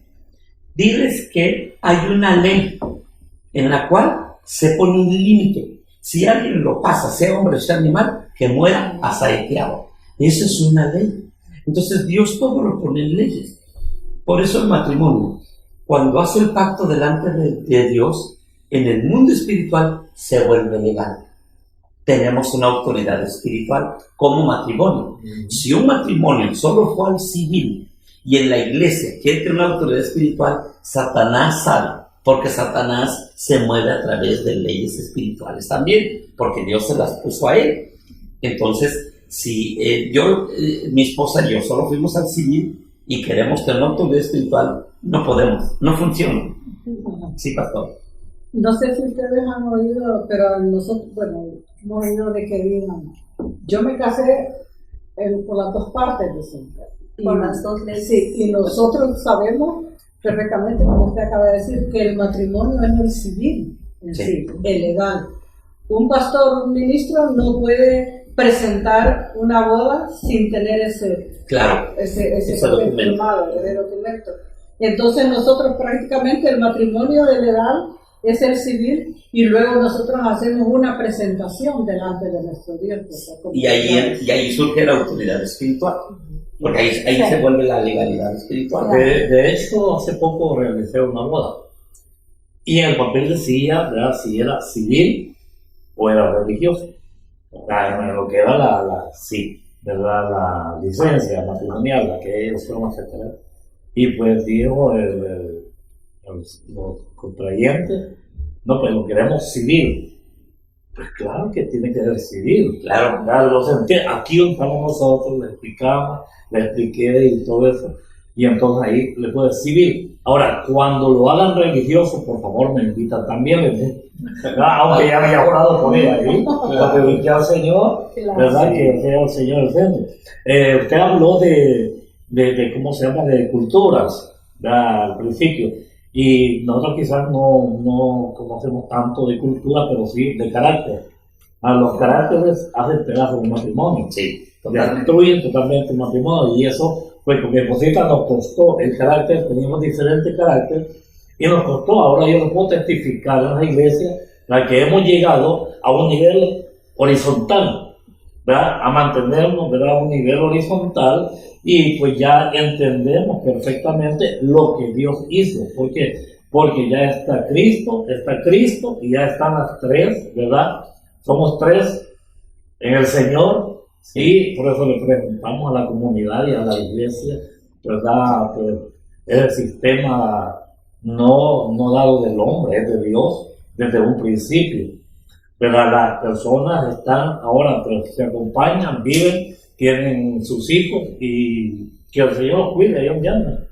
Diles que hay una ley en la cual se pone un límite. Si alguien lo pasa, sea hombre o sea animal, que muera asaeteado. Esa es una ley. Entonces Dios todo lo pone en leyes. Por eso el matrimonio, cuando hace el pacto delante de Dios, en el mundo espiritual se vuelve legal. Tenemos una autoridad espiritual como matrimonio. Si un matrimonio solo fue al civil y en la iglesia quiere tener una autoridad espiritual, Satanás sabe, porque Satanás se mueve a través de leyes espirituales también, porque Dios se las puso a él. Entonces, si mi esposa y yo solo fuimos al civil y queremos tener una autoridad espiritual, no podemos, no funciona. Sí, pastor. No sé si ustedes han oído, pero nosotros, bueno, hemos oído de que digan, yo me casé por las dos partes, dicen. Por las dos leyes. Sí, y nosotros sabemos perfectamente, como usted acaba de decir, que el matrimonio es el civil, en sí, el legal. Un pastor, un ministro no puede presentar una boda sin tener ese papel firmado, ese documento. Entonces nosotros prácticamente el matrimonio de legal es el civil y luego nosotros hacemos una presentación delante de nuestro Dios. Y ahí surge la autoridad espiritual, porque ahí se vuelve la legalidad espiritual. De hecho, hace poco realicé una boda y el papel decía, ¿verdad?, si era civil o era religioso. En lo que era ¿verdad?, la licencia matrimonial, la que ellos fueron a aceptar. Y pues dijo los contrayentes, no, pues lo queremos civil. Pues claro que tiene que ser civil. Claro. Aquí donde estamos nosotros, le explicamos, le expliqué y todo eso. Y entonces ahí le puede civil. Ahora, cuando lo hagan religioso, por favor me invitan también, ¿verdad? Aunque ya había orado por él ahí, porque invité al Señor, ¿verdad? Que sea el Señor el centro. Usted habló de ¿cómo se llama?, de culturas, ¿verdad?, al principio. Y nosotros quizás no conocemos tanto de cultura, pero sí de carácter. A los caracteres hacen pedazos de un matrimonio. Sí, destruyen totalmente el matrimonio. Y eso, pues, porque Posita nos costó el carácter, teníamos diferentes caracteres, y nos costó. Ahora yo lo puedo testificar en la iglesia, la que hemos llegado a un nivel horizontal, ¿verdad?, a mantenernos, ¿verdad?, a un nivel horizontal. Y pues ya entendemos perfectamente lo que Dios hizo. ¿Por qué? Porque ya está Cristo y ya están las tres, ¿verdad? Somos tres en el Señor, y por eso le preguntamos a la comunidad y a la iglesia, ¿verdad?, pues es el sistema no dado del hombre, es de Dios desde un principio. ¿Verdad? Las personas están ahora, pues, se acompañan, viven, tienen sus hijos y que el Señor los cuide, ellos llaman,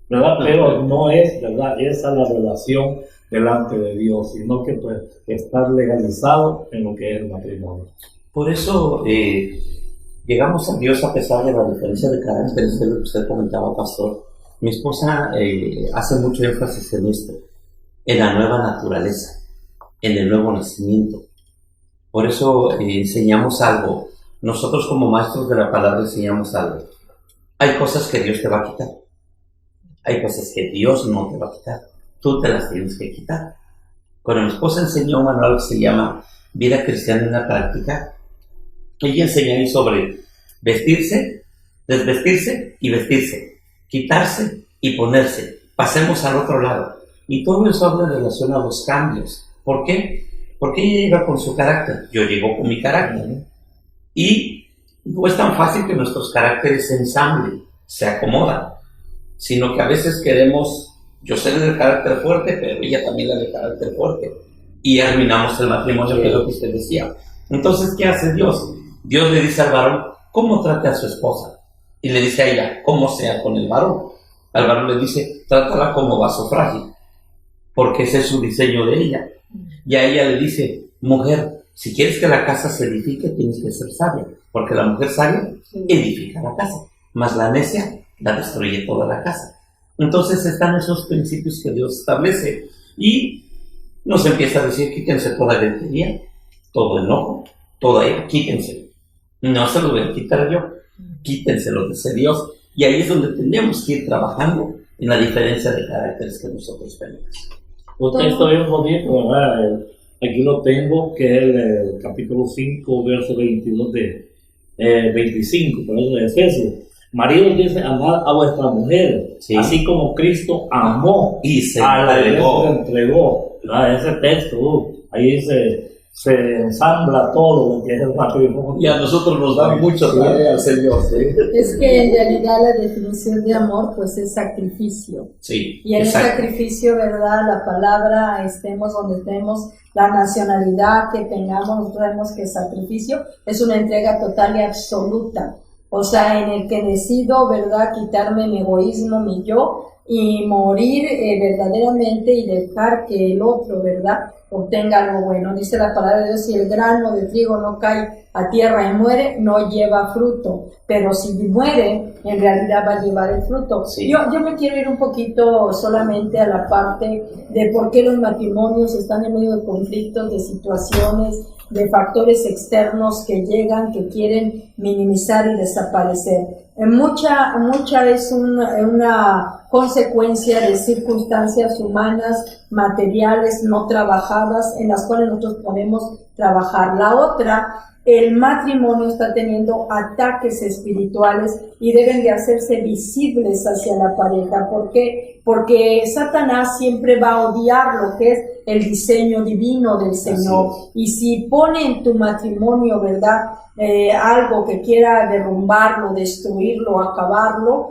¿verdad? Pero no es, ¿verdad?, esa la relación delante de Dios, sino que pues estar legalizado en lo que es el matrimonio. Por eso llegamos a Dios a pesar de la diferencia de carácter, es lo que usted comentaba, pastor. Mi esposa hace mucho énfasis en esto, en la nueva naturaleza, en el nuevo nacimiento. Por eso enseñamos algo. Nosotros como maestros de la palabra enseñamos algo. Hay cosas que Dios te va a quitar. Hay cosas que Dios no te va a quitar. Tú te las tienes que quitar. Cuando mi esposa enseñó un manual que se llama Vida Cristiana en la Práctica, ella enseña ahí sobre vestirse, desvestirse y vestirse, quitarse y ponerse. Pasemos al otro lado. Y todo eso habla en relación a los cambios. ¿Por qué? Porque ella llega con su carácter. Yo llego con mi carácter. Y no es tan fácil que nuestros caracteres se ensamblen, se acomodan, sino que a veces queremos, yo soy del carácter fuerte, pero ella también es del carácter fuerte, y arruinamos el matrimonio, que es lo que usted decía. Entonces, ¿qué hace Dios? Dios le dice al varón cómo trate a su esposa, y le dice a ella cómo sea con el varón. Al varón le dice, trátala como vaso frágil, porque ese es su diseño de ella. Y a ella le dice, mujer, si quieres que la casa se edifique, tienes que ser sabia, porque la mujer sabia edifica la casa, mas la necia la destruye toda la casa. Entonces están esos principios que Dios establece y nos empieza a decir, quítense toda gritería, todo enojo, toda ira, quítense. No se lo voy a quitar yo, quítenselo, dice Dios. Y ahí es donde tenemos que ir trabajando en la diferencia de caracteres que nosotros tenemos. Usted está bien bonito, ¿verdad? Aquí lo tengo, que es el capítulo 5, verso 22 de 25, perdón, de Efesios. Maridos, dice, amad a vuestra mujer, así como Cristo amó y se entregó. Ese texto, ahí se ensambla todo lo que es el matrimonio. Y a nosotros nos da mucho tarea al Señor. Es que en realidad la definición de amor pues es sacrificio. Sí, y en el sacrificio, ¿verdad? La palabra, estemos donde estemos, la nacionalidad que tengamos, nosotros vemos que sacrificio es una entrega total y absoluta. O sea, en el que decido, ¿verdad?, quitarme mi egoísmo, mi yo, y morir verdaderamente y dejar que el otro, ¿verdad?, obtenga algo bueno. Dice la palabra de Dios, si el grano de trigo no cae a tierra y muere, no lleva fruto, pero si muere, en realidad va a llevar el fruto. Sí. Yo me quiero ir un poquito solamente a la parte de por qué los matrimonios están en medio de conflictos, de situaciones, de factores externos que llegan, que quieren minimizar y desaparecer. Mucha es una consecuencia de circunstancias humanas, materiales, no trabajadas, en las cuales nosotros podemos trabajar. La otra, el matrimonio está teniendo ataques espirituales y deben de hacerse visibles hacia la pareja. ¿Por qué? Porque Satanás siempre va a odiar lo que es el diseño divino del Señor. Y si pone en tu matrimonio, ¿verdad?, algo que quiera derrumbarlo, destruirlo, acabarlo,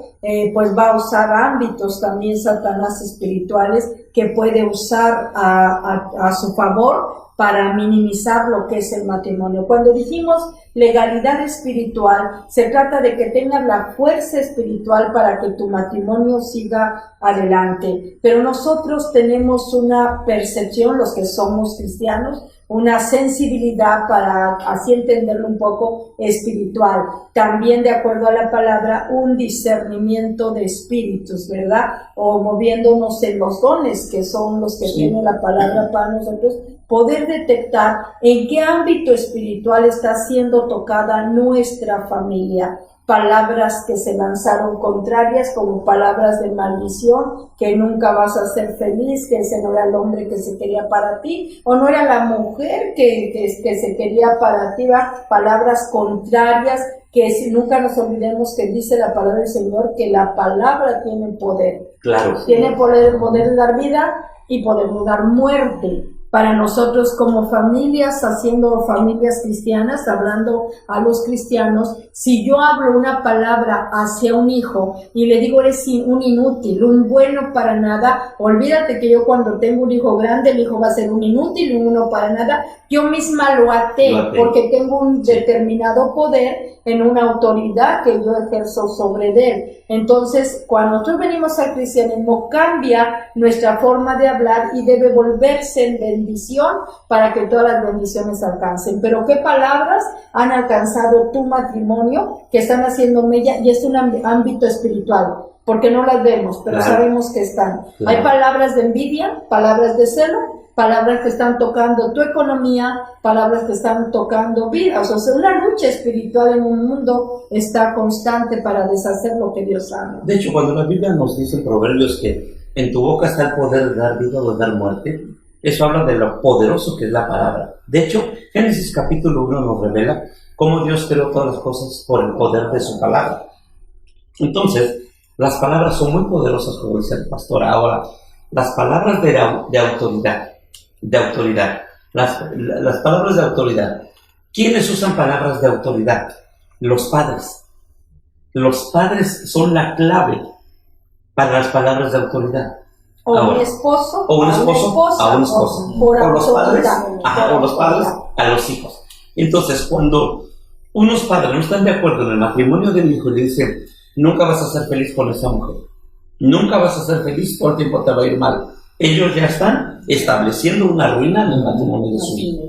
pues va a usar ámbitos también Satanás espirituales que puede usar a su favor para minimizar lo que es el matrimonio. Cuando dijimos legalidad espiritual, se trata de que tengas la fuerza espiritual para que tu matrimonio siga adelante. Pero nosotros tenemos una percepción, los que somos cristianos, una sensibilidad para así entenderlo un poco espiritual. También, de acuerdo a la palabra, un discernimiento de espíritus, ¿verdad? O moviéndonos en los dones, que son los que tiene la palabra para nosotros, poder detectar en qué ámbito espiritual está siendo tocada nuestra familia. Palabras que se lanzaron contrarias, como palabras de maldición, que nunca vas a ser feliz, que ese no era el hombre que se quería para ti, o no era la mujer que se quería para ti, ¿va? Palabras contrarias, que nunca nos olvidemos que dice la palabra del Señor, que la palabra tiene poder. Claro. Tiene poder de dar vida y poder de dar muerte. Para nosotros como familias, haciendo familias cristianas, hablando a los cristianos, si yo hablo una palabra hacia un hijo y le digo eres un inútil, un bueno para nada, olvídate que yo cuando tengo un hijo grande, el hijo va a ser un inútil, un uno para nada, yo misma lo até porque tengo un determinado poder en una autoridad que yo ejerzo sobre él. Entonces, cuando nosotros venimos al cristianismo, cambia nuestra forma de hablar y debe volverse en bendición para que todas las bendiciones alcancen. Pero ¿qué palabras han alcanzado tu matrimonio que están haciendo mella? Y es un ámbito espiritual, porque no las vemos, pero sabemos que están. Hay palabras de envidia, palabras de celo, palabras que están tocando tu economía, palabras que están tocando vidas. O sea, una lucha espiritual en un mundo está constante para deshacer lo que Dios ama. De hecho, cuando la Biblia nos dice en Proverbios que en tu boca está el poder de dar vida o de dar muerte, eso habla de lo poderoso que es la palabra. De hecho, Génesis capítulo 1 nos revela cómo Dios creó todas las cosas por el poder de su palabra. Entonces, las palabras son muy poderosas, como dice el pastor. Ahora, las palabras de autoridad, las palabras de autoridad. ¿Quiénes usan palabras de autoridad? Los padres. Los padres son la clave para las palabras de autoridad. O un esposo, a una esposa. Por los padres, por los padres a los hijos. Entonces, cuando unos padres no están de acuerdo en el matrimonio del hijo y le dicen, nunca vas a ser feliz con esa mujer, nunca vas a ser feliz, todo el tiempo te va a ir mal, ellos ya están estableciendo una ruina en el matrimonio de su hijo.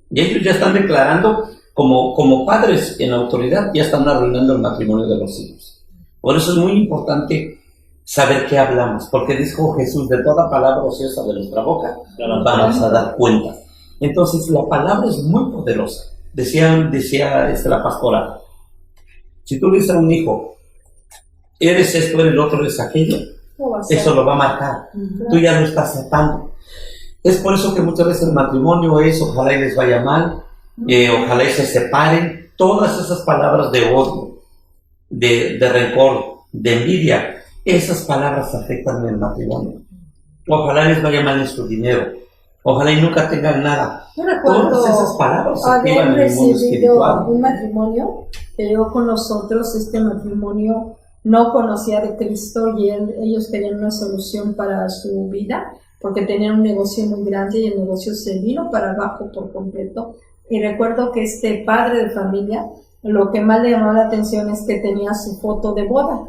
Y ellos ya están declarando, como padres en autoridad, ya están arruinando el matrimonio de los hijos. Por eso es muy importante saber qué hablamos, porque dijo Jesús, de toda palabra ociosa de nuestra boca vamos a dar cuenta. Entonces la palabra es muy poderosa. Decía la pastora, si tú le dices a un hijo, eres esto, eres el otro, eres aquello, eso lo va a marcar. Tú ya lo estás aceptando. Es por eso que muchas veces el matrimonio es, ojalá y les vaya mal, ojalá y se separen. Todas esas palabras de odio, de rencor, de envidia, esas palabras afectan el matrimonio. Ojalá les vaya mal en su dinero, ojalá y nunca tengan nada. Yo recuerdo todas esas palabras activan haber el mundo espiritual. recibido un matrimonio que llegó con nosotros. Este matrimonio no conocía de Cristo y ellos querían una solución para su vida porque tenían un negocio muy grande y el negocio se vino para abajo por completo. Y recuerdo que este padre de familia, lo que más le llamó la atención es que tenía su foto de boda.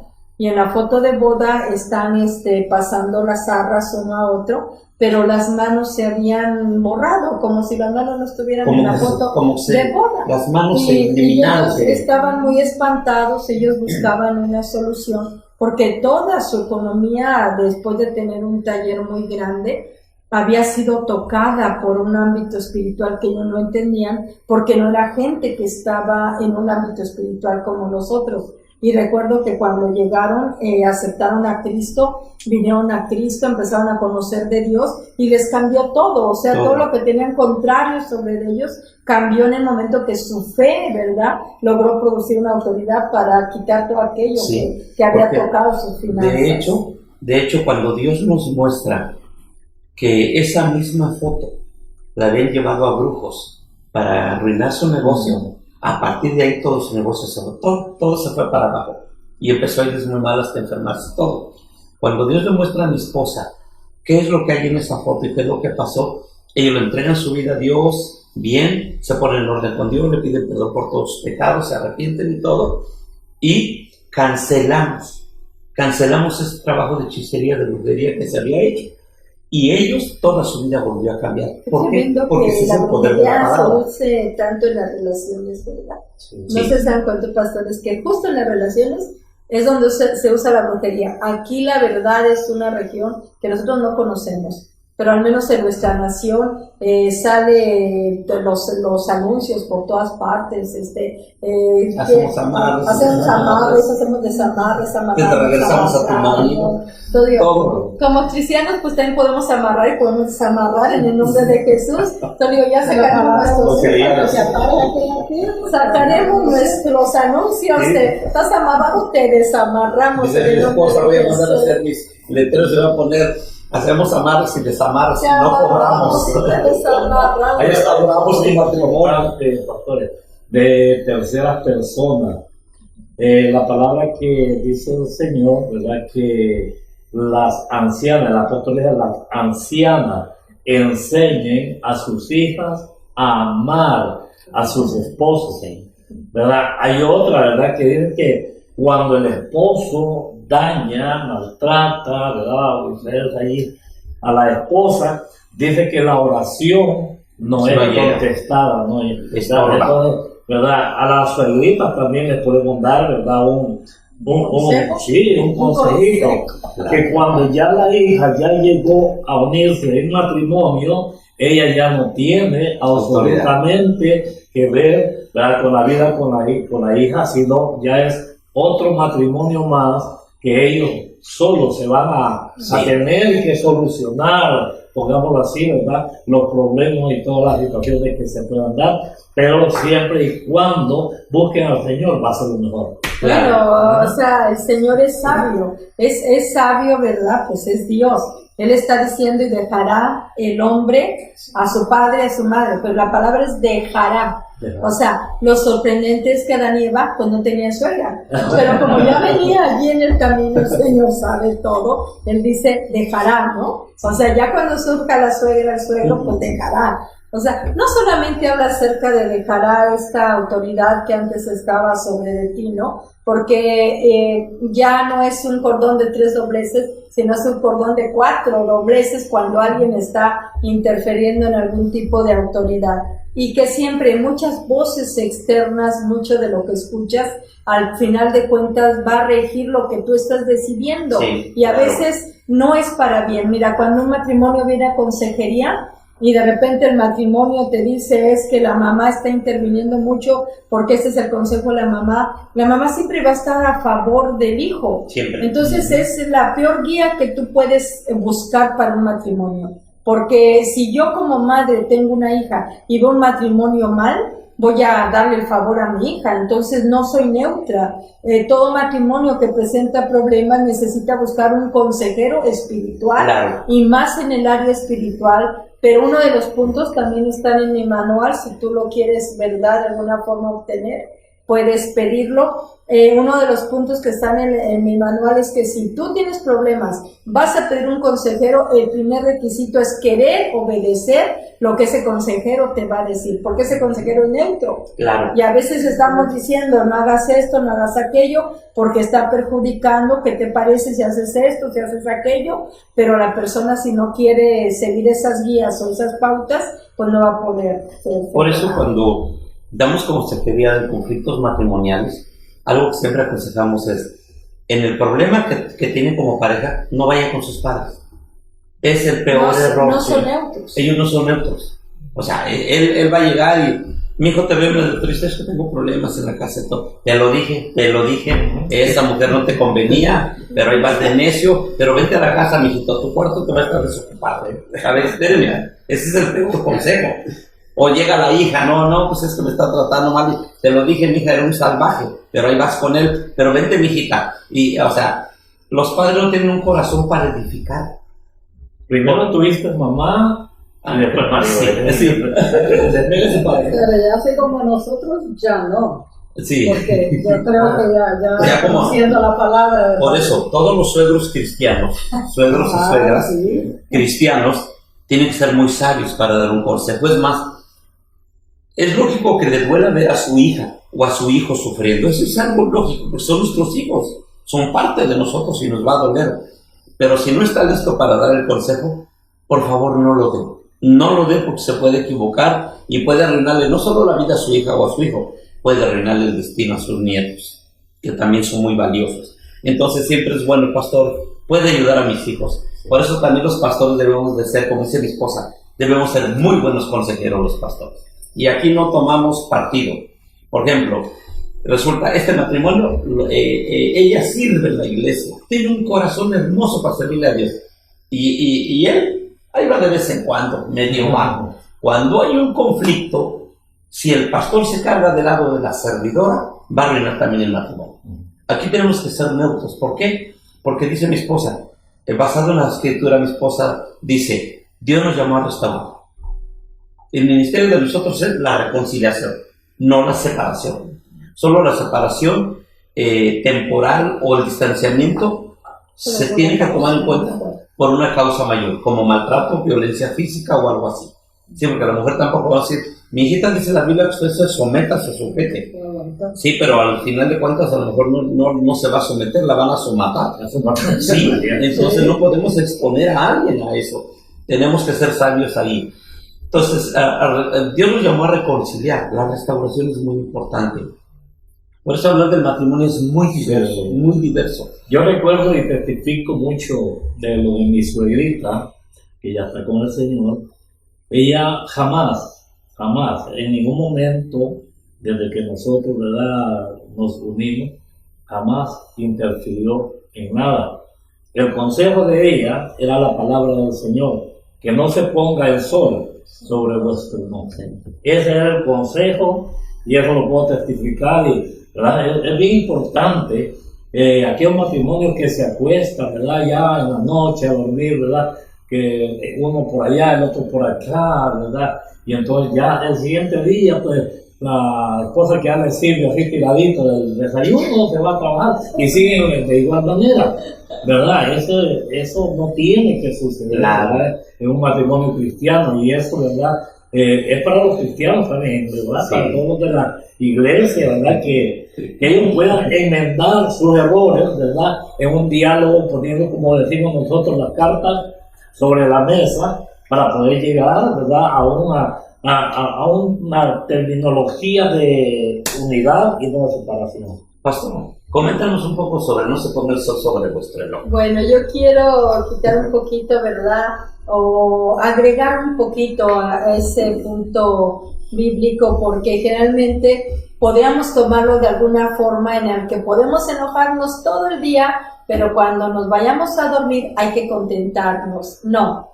y en la foto de boda están pasando las arras uno a otro, pero las manos se habían borrado, como si las manos no estuvieran en la foto de boda. Las manos se Y eliminaron. ellos estaban muy espantados, ellos buscaban una solución, porque toda su economía, después de tener un taller muy grande, había sido tocada por un ámbito espiritual que ellos no entendían, porque no era gente que estaba en un ámbito espiritual como nosotros. Y recuerdo que cuando llegaron, aceptaron a Cristo, vinieron a Cristo, empezaron a conocer de Dios y les cambió todo. O sea, todo lo que tenían contrario sobre ellos cambió en el momento que su fe, ¿verdad?, logró producir una autoridad para quitar todo aquello que había tocado sus finanzas. De hecho, cuando Dios nos muestra que esa misma foto la habían llevado a brujos para arruinar su negocio, a partir de ahí todo su negocio todo se fue para abajo y empezó a irles muy mal hasta enfermarse todo. Cuando Dios le muestra a mi esposa qué es lo que hay en esa foto y qué es lo que pasó, ellos le entregan su vida a Dios, bien, se ponen en orden con Dios, le piden perdón por todos sus pecados, se arrepienten y todo, y cancelamos ese trabajo de hechicería, de brujería que se había hecho. Y ellos, toda su vida volvió a cambiar. ¿Por qué? Porque ese es el poder de la palabra. Se usa tanto en las relaciones, ¿verdad? Sí. No se dan cuenta, pastores, que justo en las relaciones es donde se usa la brujería. Aquí la verdad es una región que nosotros no conocemos, pero al menos en nuestra nación sale los anuncios por todas partes. Hacemos amarres, hacemos desamarres, que te regresamos a tu marido. Todo. Como cristianos, pues también podemos amarrar y podemos desamarrar en el nombre de Jesús. Entonces, ya sacaremos nuestros anuncios de estás amarrado, te desamarramos. Dice mi esposa, voy a mandar a hacer mis letreros, se va a poner hacemos amarres y desamarres, no cobramos. Ahí hablamos de matrimonio, pastores, de terceras personas. La palabra que dice el Señor, ¿verdad? Que las ancianas, el apóstol dice, las ancianas enseñen a sus hijas a amar a sus esposos, ¿verdad? Hay otra, ¿verdad? Que dice que cuando el esposo daña, maltrata, ¿verdad? Ustedes ahí a la esposa, dice que la oración no es contestada, ¿no? Entonces, ¿verdad? A las suegritas también les podemos dar, ¿verdad? Un consejito, que cuando ya la hija ya llegó a unirse en matrimonio, ella ya no tiene absolutamente que ver, ¿verdad?, con la vida con la hija, sino ya es otro matrimonio más que ellos solos se van a tener que solucionar, pongámoslo así, ¿verdad?, los problemas y todas las situaciones que se puedan dar, pero siempre y cuando busquen al Señor va a ser lo mejor. Bueno, o sea, el Señor es sabio, es sabio, ¿verdad? Pues es Dios. Él está diciendo, y dejará el hombre a su padre y a su madre, pero la palabra es dejará. O sea, lo sorprendente es que Adán y Eva pues no tenían suegra, pero como ya venía allí en el camino, el Señor sabe todo, Él dice dejará, ¿no? O sea, ya cuando surja la suegra, el suegro, pues dejará. O sea, no solamente habla acerca de dejará esta autoridad que antes estaba sobre de ti, ¿no? Porque ya no es un cordón de 3 dobleces, sino es un cordón de 4 dobleces cuando alguien está interfiriendo en algún tipo de autoridad. Y que siempre muchas voces externas, mucho de lo que escuchas, al final de cuentas va a regir lo que tú estás decidiendo. Sí, y a veces no es para bien. Mira, cuando un matrimonio viene a consejería y de repente el matrimonio te dice es que la mamá está interviniendo mucho porque ese es el consejo de la mamá siempre va a estar a favor del hijo. Siempre. Entonces es la peor guía que tú puedes buscar para un matrimonio. Porque si yo como madre tengo una hija y veo un matrimonio mal, voy a darle el favor a mi hija, entonces no soy neutra. Todo matrimonio que presenta problemas necesita buscar un consejero espiritual, claro, y más en el área espiritual, pero uno de los puntos también están en mi manual, si tú lo quieres, ¿verdad?, de alguna forma obtener, puedes pedirlo. Uno de los puntos que están en mi manual es que si tú tienes problemas, vas a pedir un consejero, el primer requisito es querer obedecer lo que ese consejero te va a decir, porque ese consejero es neutro. Claro. Y a veces estamos diciendo, no hagas esto, no hagas aquello, porque está perjudicando. ¿Qué te parece si haces esto, si haces aquello? Pero la persona, si no quiere seguir esas guías o esas pautas, pues no va a poder. Por eso cuando damos consejería de conflictos matrimoniales, algo que siempre aconsejamos es, en el problema que tiene como pareja, no vaya con sus padres. Es el peor error. No son neutros. Ellos no son neutros. O sea, él va a llegar y, mi hijo, te veo medio triste, es que tengo problemas en la casa y todo. Te lo dije, esa mujer no te convenía, pero ahí vas de necio, pero vente a la casa, mijito, tu cuarto te va a estar desocupado. A ver, espérame, ese es el peor consejo. O llega la hija, no, pues es que me está tratando mal. Te lo dije, mi hija era un salvaje, pero ahí vas con él, pero vente, mijita. Y, o sea, los padres no tienen un corazón para edificar. Primero tuviste mamá y después marido. Sí. Pero ya así como nosotros, ya no. Sí. Porque yo creo que ya como, conociendo la palabra, ¿verdad? Por eso, todos los suegros cristianos, suegros y suegras cristianos, tienen que ser muy sabios para dar un consejo. Es más, es lógico que le duela ver a su hija o a su hijo sufriendo. Eso es algo lógico, porque son nuestros hijos, son parte de nosotros y nos va a doler. Pero si no está listo para dar el consejo, por favor no lo dé. No lo dé porque se puede equivocar y puede arruinarle no solo la vida a su hija o a su hijo, puede arruinarle el destino a sus nietos, que también son muy valiosos. Entonces siempre es bueno, el pastor puede ayudar a mis hijos. Por eso también los pastores debemos de ser, como dice mi esposa, debemos ser muy buenos consejeros los pastores. Y aquí no tomamos partido. Por ejemplo, resulta, este matrimonio, ella sirve en la iglesia, tiene un corazón hermoso para servirle a Dios. Y él, ahí va de vez en cuando, medio bajo. Cuando hay un conflicto, si el pastor se carga del lado de la servidora, va a arruinar también el matrimonio. Aquí tenemos que ser neutros. ¿Por qué? Porque dice mi esposa, basado en la escritura, mi esposa dice, Dios nos llamó a restaurar. El ministerio de nosotros es la reconciliación, no la separación. Solo la separación temporal o el distanciamiento se tiene que tomar en cuenta por una causa mayor, como maltrato, violencia física o algo así. Sí, porque la mujer tampoco va a decir, mi hijita dice la Biblia que usted se someta, se sujete. Sí, pero al final de cuentas a lo mejor no se va a someter, la van a somatar. Sí, entonces no podemos exponer a alguien a eso. Tenemos que ser sabios ahí. Entonces, Dios nos llamó a reconciliar. La restauración es muy importante. Por eso hablar del matrimonio es muy diverso, muy diverso. Yo recuerdo y testifico mucho de lo de mi suegrita, que ya está con el Señor. Ella jamás, en ningún momento, desde que nosotros, ¿verdad?, nos unimos, jamás interfirió en nada. El consejo de ella era la palabra del Señor, que no se ponga el sol sobre vuestro nombre. Ese era el consejo y eso lo puedo testificar. Y, ¿verdad?, es bien importante. Aquí hay un matrimonio que se acuesta, ¿verdad?, ya en la noche a dormir, ¿verdad?, que uno por allá, el otro por acá, ¿verdad? Y entonces ya el siguiente día, pues, la esposa que ya le sirve así tiradito del desayuno, se va a trabajar y siguen de igual manera, ¿verdad? Eso no tiene que suceder, ¿verdad?, en un matrimonio cristiano. Y eso, ¿verdad?, es para los cristianos también, ¿verdad? Sí. Para todos de la iglesia, ¿verdad?, que ellos puedan enmendar sus errores, ¿verdad?, en un diálogo, poniendo, como decimos nosotros, las cartas sobre la mesa para poder llegar, ¿verdad?, a una terminología de unidad y no de separación. Pastor, coméntanos un poco sobre no se ponga el sol sobre vuestro nombre. Bueno, yo quiero quitar un poquito, ¿verdad?, o agregar un poquito a ese punto bíblico, porque generalmente podríamos tomarlo de alguna forma en el que podemos enojarnos todo el día, pero cuando nos vayamos a dormir hay que contentarnos. No.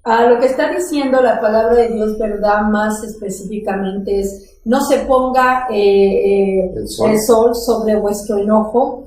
Lo que está diciendo la palabra de Dios, ¿verdad?, más específicamente es, no se ponga el sol sobre vuestro enojo,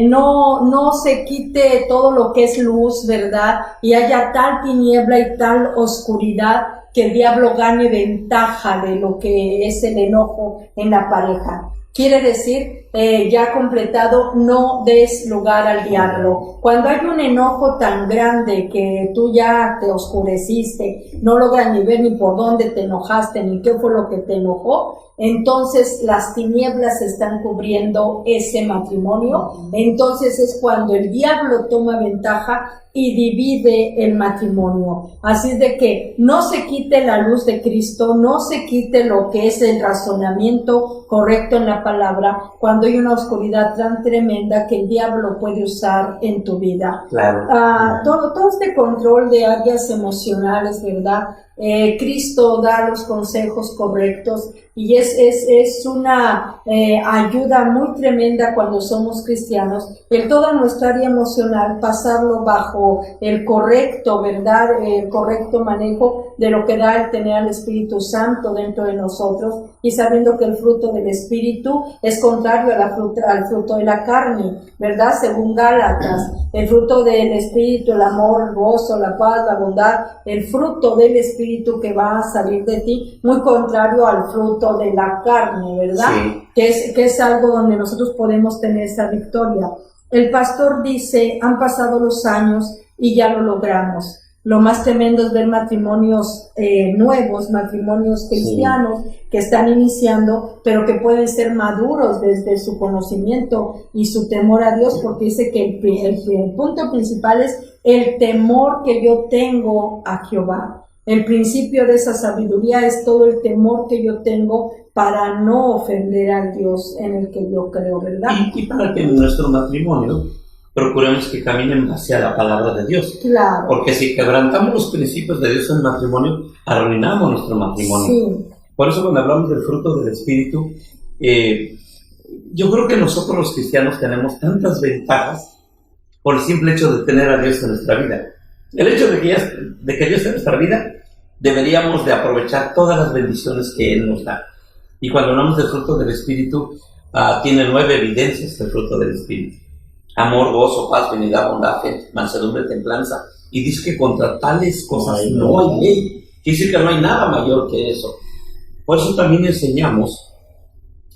no se quite todo lo que es luz, ¿verdad?, y haya tal tiniebla y tal oscuridad que el diablo gane ventaja de lo que es el enojo en la pareja. Quiere decir, ya completado, no des lugar al diablo. Cuando hay un enojo tan grande que tú ya te oscureciste, no logras ni ver ni por dónde te enojaste, ni qué fue lo que te enojó, entonces las tinieblas están cubriendo ese matrimonio. Entonces es cuando el diablo toma ventaja y divide el matrimonio. Así de que no se quite la luz de Cristo, no se quite lo que es el razonamiento correcto en la palabra, cuando hay una oscuridad tan tremenda que el diablo puede usar en tu vida. Claro. Todo este control de áreas emocionales, ¿verdad? Cristo da los consejos correctos y es una ayuda muy tremenda cuando somos cristianos, el toda nuestra área emocional pasarlo bajo el correcto, ¿verdad? El correcto manejo de lo que da el tener al Espíritu Santo dentro de nosotros, y sabiendo que el fruto del Espíritu es contrario al fruto de la carne, ¿verdad? Según Gálatas, el fruto del Espíritu, el amor, el gozo, la paz, la bondad, el fruto del Espíritu que va a salir de ti, muy contrario al fruto de la carne, ¿verdad? Sí. Que es algo donde nosotros podemos tener esa victoria. El pastor dice, han pasado los años y ya lo logramos. Lo más tremendo es ver matrimonios nuevos, matrimonios cristianos que están iniciando, pero que pueden ser maduros desde su conocimiento y su temor a Dios, porque dice que el punto principal es el temor que yo tengo a Jehová. El principio de esa sabiduría es todo el temor que yo tengo para no ofender al Dios en el que yo creo, ¿verdad? Y para que en nuestro matrimonio procuremos que caminen hacia la palabra de Dios. Claro. Porque si quebrantamos los principios de Dios en el matrimonio, arruinamos nuestro matrimonio. Sí. Por eso cuando hablamos del fruto del Espíritu, yo creo que nosotros los cristianos tenemos tantas ventajas por el simple hecho de tener a Dios en nuestra vida. El hecho de que Dios esté en nuestra vida, deberíamos de aprovechar todas las bendiciones que Él nos da. Y cuando hablamos del fruto del Espíritu, tiene 9 evidencias del fruto del Espíritu. Amor, gozo, paz, benignidad, bondad, fe, mansedumbre, templanza. Y dice que contra tales cosas no hay ley. Quiere decir que no hay nada mayor que eso. Por eso también enseñamos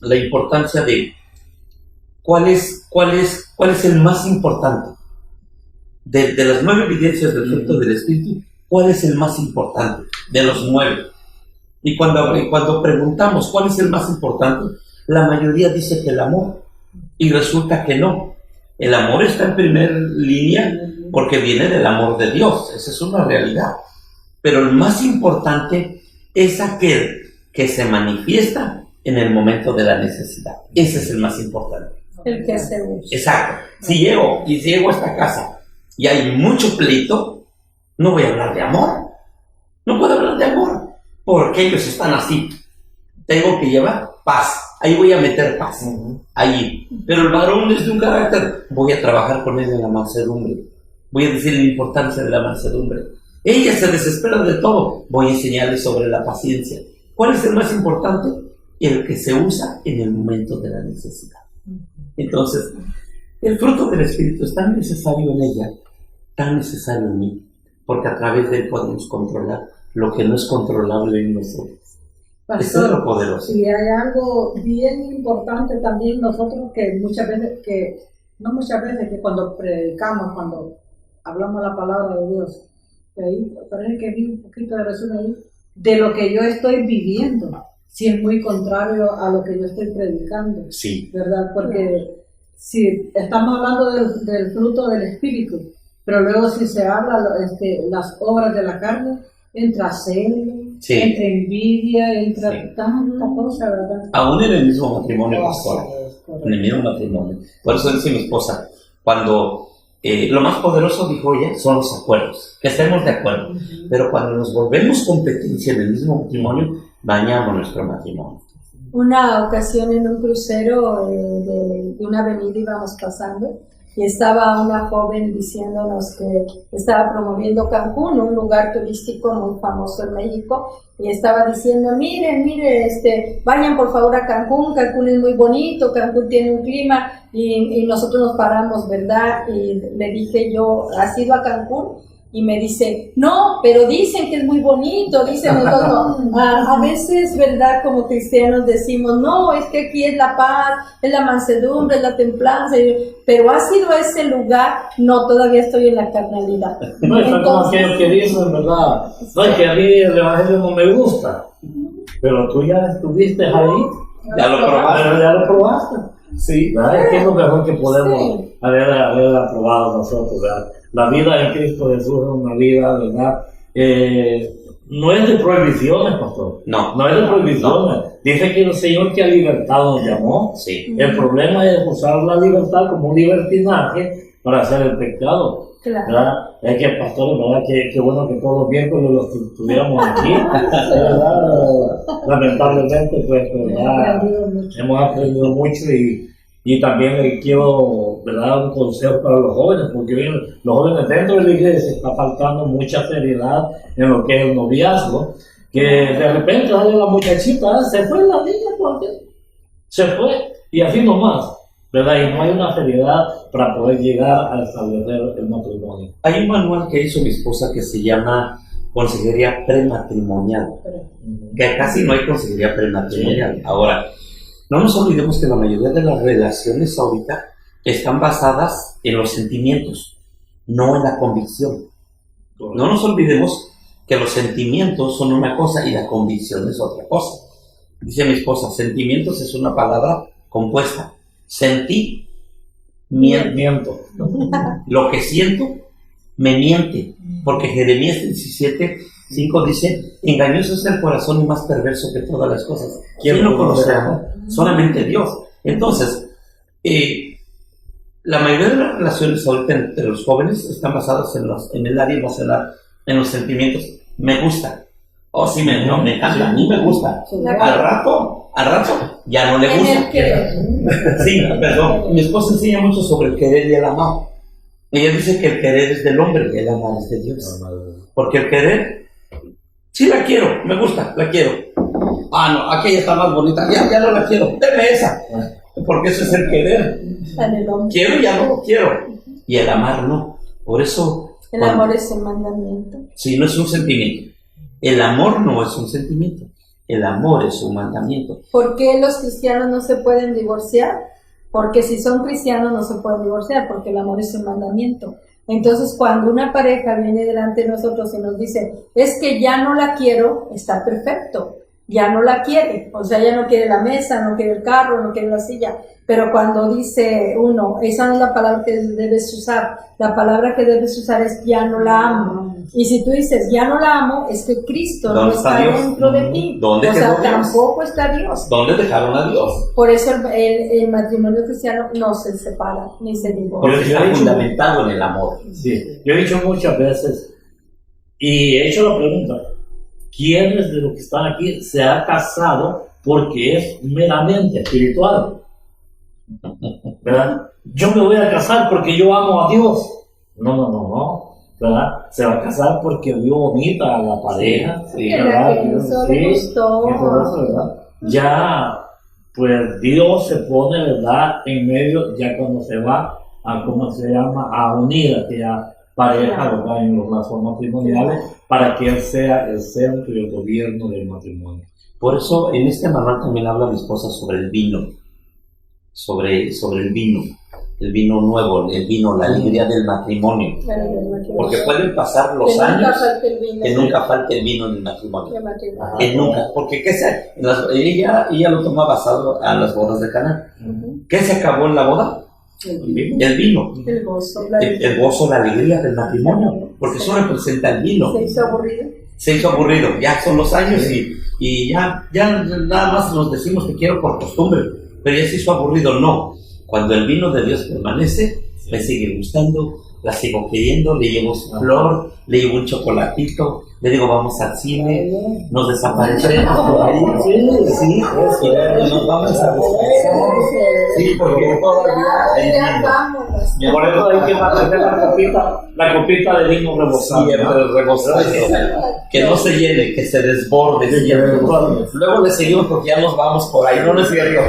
la importancia de cuál es el más importante. De las 9 evidencias del fruto del Espíritu, ¿cuál es el más importante de los 9? Y cuando preguntamos cuál es el más importante, la mayoría dice que el amor. Y resulta que no. El amor está en primer línea porque viene del amor de Dios. Esa es una realidad. Pero el más importante es aquel que se manifiesta en el momento de la necesidad. Ese es el más importante. El que se usa. Exacto. Si llego a esta casa y hay mucho pleito, no voy a hablar de amor. No puedo hablar de amor porque ellos están así. Tengo que llevar paz. Ahí voy a meter paz. Ahí. Pero el varón es de un carácter. Voy a trabajar con él en la mansedumbre. Voy a decir la importancia de la mansedumbre. Ella se desespera de todo. Voy a enseñarle sobre la paciencia. ¿Cuál es el más importante? El que se usa en el momento de la necesidad. Entonces, el fruto del Espíritu es tan necesario en ella, tan necesario en mí, porque a través de él podemos controlar lo que no es controlable en nosotros. Eso es lo poderoso. Y hay algo bien importante también nosotros que cuando predicamos, cuando hablamos la palabra de Dios, ahí parece que vi un poquito de resumen ahí, de lo que yo estoy viviendo, si es muy contrario a lo que yo estoy predicando. Sí. ¿Verdad? Porque si estamos hablando del fruto del Espíritu, pero luego si se habla las obras de la carne, entra celo, entra envidia, entra tanta cosa, ¿verdad? Aún en el mismo matrimonio, pastor. En el mismo matrimonio. Por eso dice mi esposa, cuando lo más poderoso, dijo ella, son los acuerdos, que estemos de acuerdo. Pero cuando nos volvemos competencia en el mismo matrimonio, dañamos nuestro matrimonio. Una ocasión en un crucero de una avenida íbamos pasando y estaba una joven diciéndonos que estaba promoviendo Cancún, un lugar turístico muy famoso en México, y estaba diciendo, mire, vayan por favor a Cancún es muy bonito, Cancún tiene un clima, y nosotros nos paramos, ¿verdad? Y le dije yo, ¿has ido a Cancún? y me dice, no, pero dicen que es muy bonito, dicen nosotros, a veces, ¿verdad? Como cristianos decimos, no, es que aquí es la paz, es la mansedumbre, es la templanza, pero ha sido ese lugar, no, todavía estoy en la carnalidad. No, es como aquellos que dicen, ¿verdad? No, es que a mí el evangelio no me gusta, pero tú ya estuviste ahí, Ya lo probaste. ya lo probaste. Sí. ¿Verdad? Es que es lo mejor que podemos Sí. haber aprobado nosotros, ¿verdad? La vida en Cristo Jesús es una vida, ¿verdad? No es de prohibiciones, pastor. No. No es de prohibiciones. Dice que el Señor que a libertad nos llamó. Sí. El problema es usar la libertad como un libertinaje para hacer el pecado. Claro. ¿Verdad? Es que, pastor, ¿verdad? Qué bueno que todos los miércoles los estudiamos aquí. ¿Verdad? Lamentablemente, pues, ¿verdad? Hemos aprendido mucho y también le quiero, ¿verdad?, un consejo para los jóvenes, porque bien, los jóvenes dentro de la iglesia está faltando mucha seriedad en lo que es el noviazgo, que de repente sale la muchachita, se fue la niña, porque se fue, y así nomás, ¿verdad? Y no hay una seriedad para poder llegar a establecer el matrimonio. Hay un manual que hizo mi esposa que se llama Consejería Prematrimonial, que casi no hay consejería prematrimonial. Ahora, no nos olvidemos que la mayoría de las relaciones ahorita están basadas en los sentimientos, no en la convicción. No nos olvidemos que los sentimientos son una cosa y la convicción es otra cosa. Dice mi esposa, sentimientos es una palabra compuesta. Sentí, miento. Lo que siento, me miente. Porque Jeremías 17:5 dice, engañoso es el corazón y más perverso que todas las cosas. ¿Quién lo conocerá? Solamente Dios. Entonces, la mayoría de las relaciones ahorita entre los jóvenes están basadas en el área emocional, en los sentimientos. Me gusta. Oh, sí, me encanta. A mí me gusta. Al rato, ya no le gusta. Sí, perdón. Mi esposa enseña mucho sobre el querer y el amar. Ella dice que el querer es del hombre y el amar es de Dios. Porque el querer, sí la quiero, me gusta, la quiero. Ah, no, aquella está más bonita, ya no la quiero, deme esa. Porque eso es el querer. Quiero y ya no lo quiero. Y el amar no. Por eso... El amor es un mandamiento. Sí, no es un sentimiento. El amor no es un sentimiento. El amor es un mandamiento. ¿Por qué los cristianos no se pueden divorciar? Porque si son cristianos no se pueden divorciar, porque el amor es un mandamiento. Entonces, cuando una pareja viene delante de nosotros y nos dice, es que ya no la quiero, está perfecto. Ya no la quiere, o sea, ya no quiere la mesa, no quiere el carro, no quiere la silla, pero cuando dice uno, esa no es la palabra que debes usar, la palabra que debes usar es ya no la amo, y si tú dices ya no la amo, es que Cristo no está dentro de ti, ¿Dónde o sea, quedó Dios? tampoco está Dios. ¿Dónde dejaron a Dios? Por eso el matrimonio cristiano no se separa, ni se divorcia. Porque está fundamentado en el amor. Sí, yo he dicho muchas veces, y he hecho la pregunta, ¿quiénes de los que están aquí se ha casado porque es meramente espiritual? ¿Verdad? Yo me voy a casar porque yo amo a Dios. No, ¿verdad? Se va a casar porque vio bonita a la pareja. Sí, ¿verdad? Le gustó. Y por eso, ¿verdad? Ya, pues Dios se pone, ¿verdad?, en medio, ya cuando se va a, ¿cómo se llama?, a unir a aquella pareja, ¿verdad?, en los lazos matrimoniales, para que Él sea el centro y el gobierno del matrimonio. Por eso en este manual también habla mi esposa sobre el vino, sobre el vino nuevo, el vino, la alegría del matrimonio. Porque pueden pasar los años que nunca falte el vino en el matrimonio. Que nunca, porque ella lo toma basado a las bodas de Caná. ¿Qué se acabó en la boda? El vino. El gozo, el gozo, la alegría del matrimonio, porque eso representa el vino. Se hizo aburrido, ya son los años y ya nada más nos decimos que quiero por costumbre, pero ya se hizo aburrido. No, cuando el vino de Dios permanece, me sigue gustando, la sigo queriendo, le llevo su flor, le llevo un chocolatito, le digo vamos al cine, nos desaparecemos por ahí, sí, nos vamos a descansar, sí, porque todavía por eso hay que mantener la copita de vino rebosado. Siempre rebosado, que no se llene, que se desborde siempre. Luego le seguimos porque ya nos vamos por ahí, no es cierto.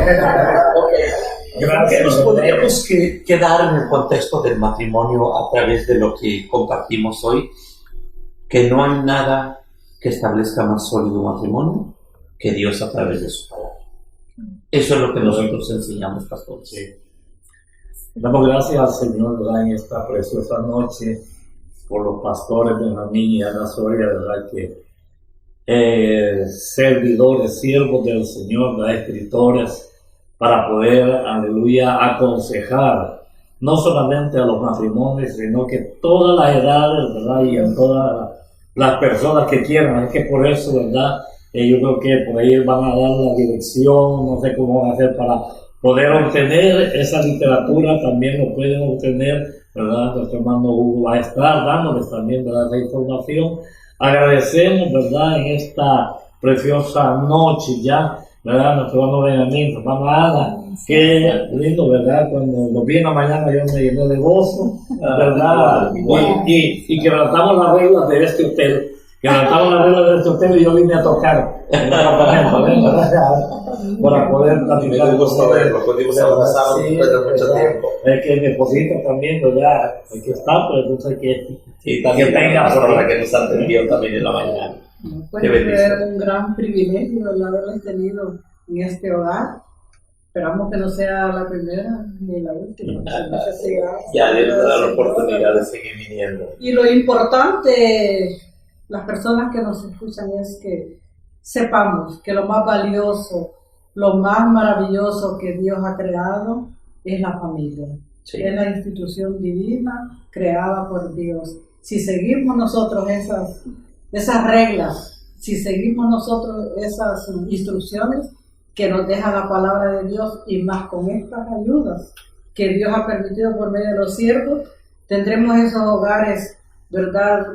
Yo creo que nos podríamos quedar en el contexto del matrimonio a través de lo que compartimos hoy. que no hay nada que establezca más sólido un matrimonio que Dios a través de su palabra. Eso es lo que nosotros enseñamos, pastores. Sí. Damos gracias al Señor, ¿verdad?, en esta preciosa noche por los pastores Benjamín y Ana Soria, ¿verdad?, que servidores, siervos del Señor, ¿verdad?, escritores, para poder, aleluya, aconsejar no solamente a los matrimonios, sino que todas las edades, ¿verdad?, y a todas las personas que quieran. Es que por eso, ¿verdad?, yo creo que por ahí van a dar la dirección, no sé cómo van a hacer para poder obtener esa literatura. También lo pueden obtener, ¿verdad? Nuestro hermano Hugo va a estar dándoles también, ¿verdad?, esa información. Agradecemos, ¿verdad?, en esta preciosa noche ya, ¿verdad?, nuestro hermano Benjamín, nuestra hermana Ana. Qué lindo, ¿verdad? Cuando lo vi en la mañana yo me llené de gozo, ¿verdad? Y quebrantamos las reglas de este hotel. Quebrantamos las reglas de este hotel y yo vine a tocar en el apartamento, ¿verdad? Para poder platicar. Me gusta verlo, pudimos abrazar después de mucho tiempo. Es que mi esposita también, ¿verdad? Hay que estar, pero entonces que y también tenga por que nos atendió también en la mañana. Pues fue un gran privilegio el haberles tenido en este hogar. Esperamos que no sea la primera ni la última. Ya les da la oportunidad de seguir viniendo. Y lo importante, las personas que nos escuchan, es que sepamos que lo más valioso, lo más maravilloso que Dios ha creado es la familia. Sí. Es la institución divina creada por Dios. Si seguimos nosotros esas reglas, si seguimos nosotros esas instrucciones que nos deja la palabra de Dios, y más con estas ayudas que Dios ha permitido por medio de los siervos, tendremos esos hogares, ¿verdad?,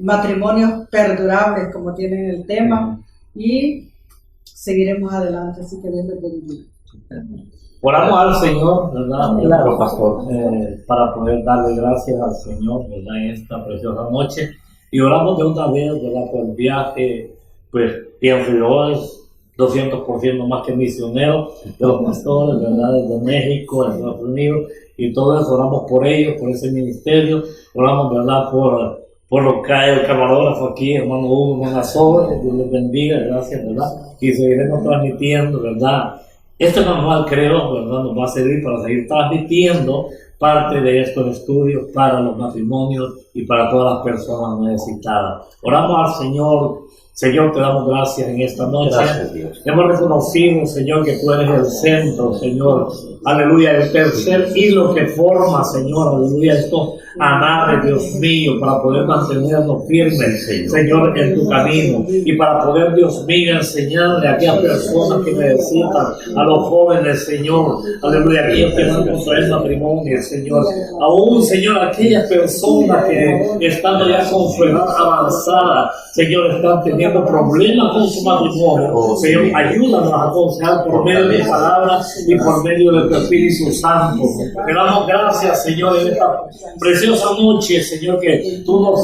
matrimonios perdurables, como tienen el tema, y seguiremos adelante. Así que Dios les bendiga. Oramos al Señor, ¿verdad? Claro, pastor. Para poder darle gracias al Señor, ¿verdad?, en esta preciosa noche. Y oramos de una vez, ¿verdad?, por el viaje, pues, tiempos 200% más que misioneros de los pastores, ¿verdad?, desde México, de Estados Unidos, y todo eso. Oramos por ellos, por ese ministerio. Oramos, ¿verdad?, por lo que hay el camarógrafo aquí, hermano Hugo, hermana Soria. Dios les bendiga, gracias, ¿verdad? Y seguiremos transmitiendo, ¿verdad? Este manual, creo, ¿verdad?, nos va a servir para seguir transmitiendo parte de estos estudios para los matrimonios y para todas las personas necesitadas. Oramos al Señor. Señor, te damos gracias en esta noche. Gracias, Dios. Hemos reconocido, Señor, que tú eres el centro, Señor. Aleluya, el tercer hilo que forma, Señor, aleluya, estos amarres, Dios mío, para poder mantenernos firmes, Señor, en tu camino. Y para poder, Dios mío, enseñarle a aquellas personas que necesitan, a los jóvenes, Señor, aleluya, aquellos que van a contraer matrimonio, Señor. Aún, Señor, aquellas personas que estando ya con su edad avanzada, Señor, están teniendo problemas con su matrimonio. Señor, ayúdanos a aconsejar por medio de palabras y por medio de tu Espíritu Santo. Te damos gracias, Señor, en esta preciosa noche, Señor, que tú nos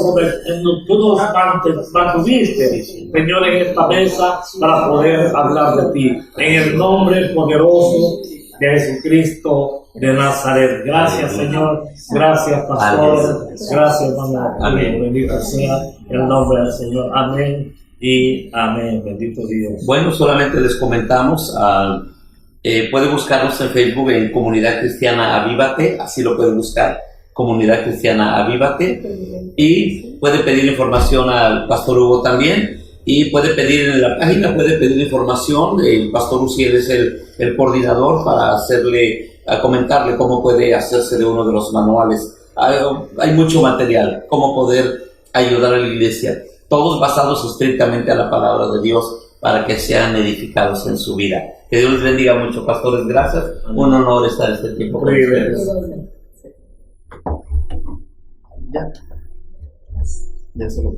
mantuviste, Señor, en esta mesa para poder hablar de ti. En el nombre poderoso de Jesucristo de Nazaret. Gracias, Señor. Gracias, pastor. Gracias, hermano. Amén. Bendito sea el nombre del Señor. Amén y amén. Bendito Dios. Bueno, solamente les comentamos, puede buscarnos en Facebook en Comunidad Cristiana Avívate, así lo pueden buscar, Comunidad Cristiana Avívate, y puede pedir información al pastor Hugo también, y puede pedir en la página, puede pedir información. El pastor Uciel es el coordinador para comentarle cómo puede hacerse de uno de los manuales. Hay mucho material, cómo poder ayudar a la iglesia, todos basados estrictamente a la palabra de Dios, para que sean edificados en su vida. Que Dios les bendiga mucho, pastores. Gracias. Un honor estar este tiempo con ustedes. Ya se lo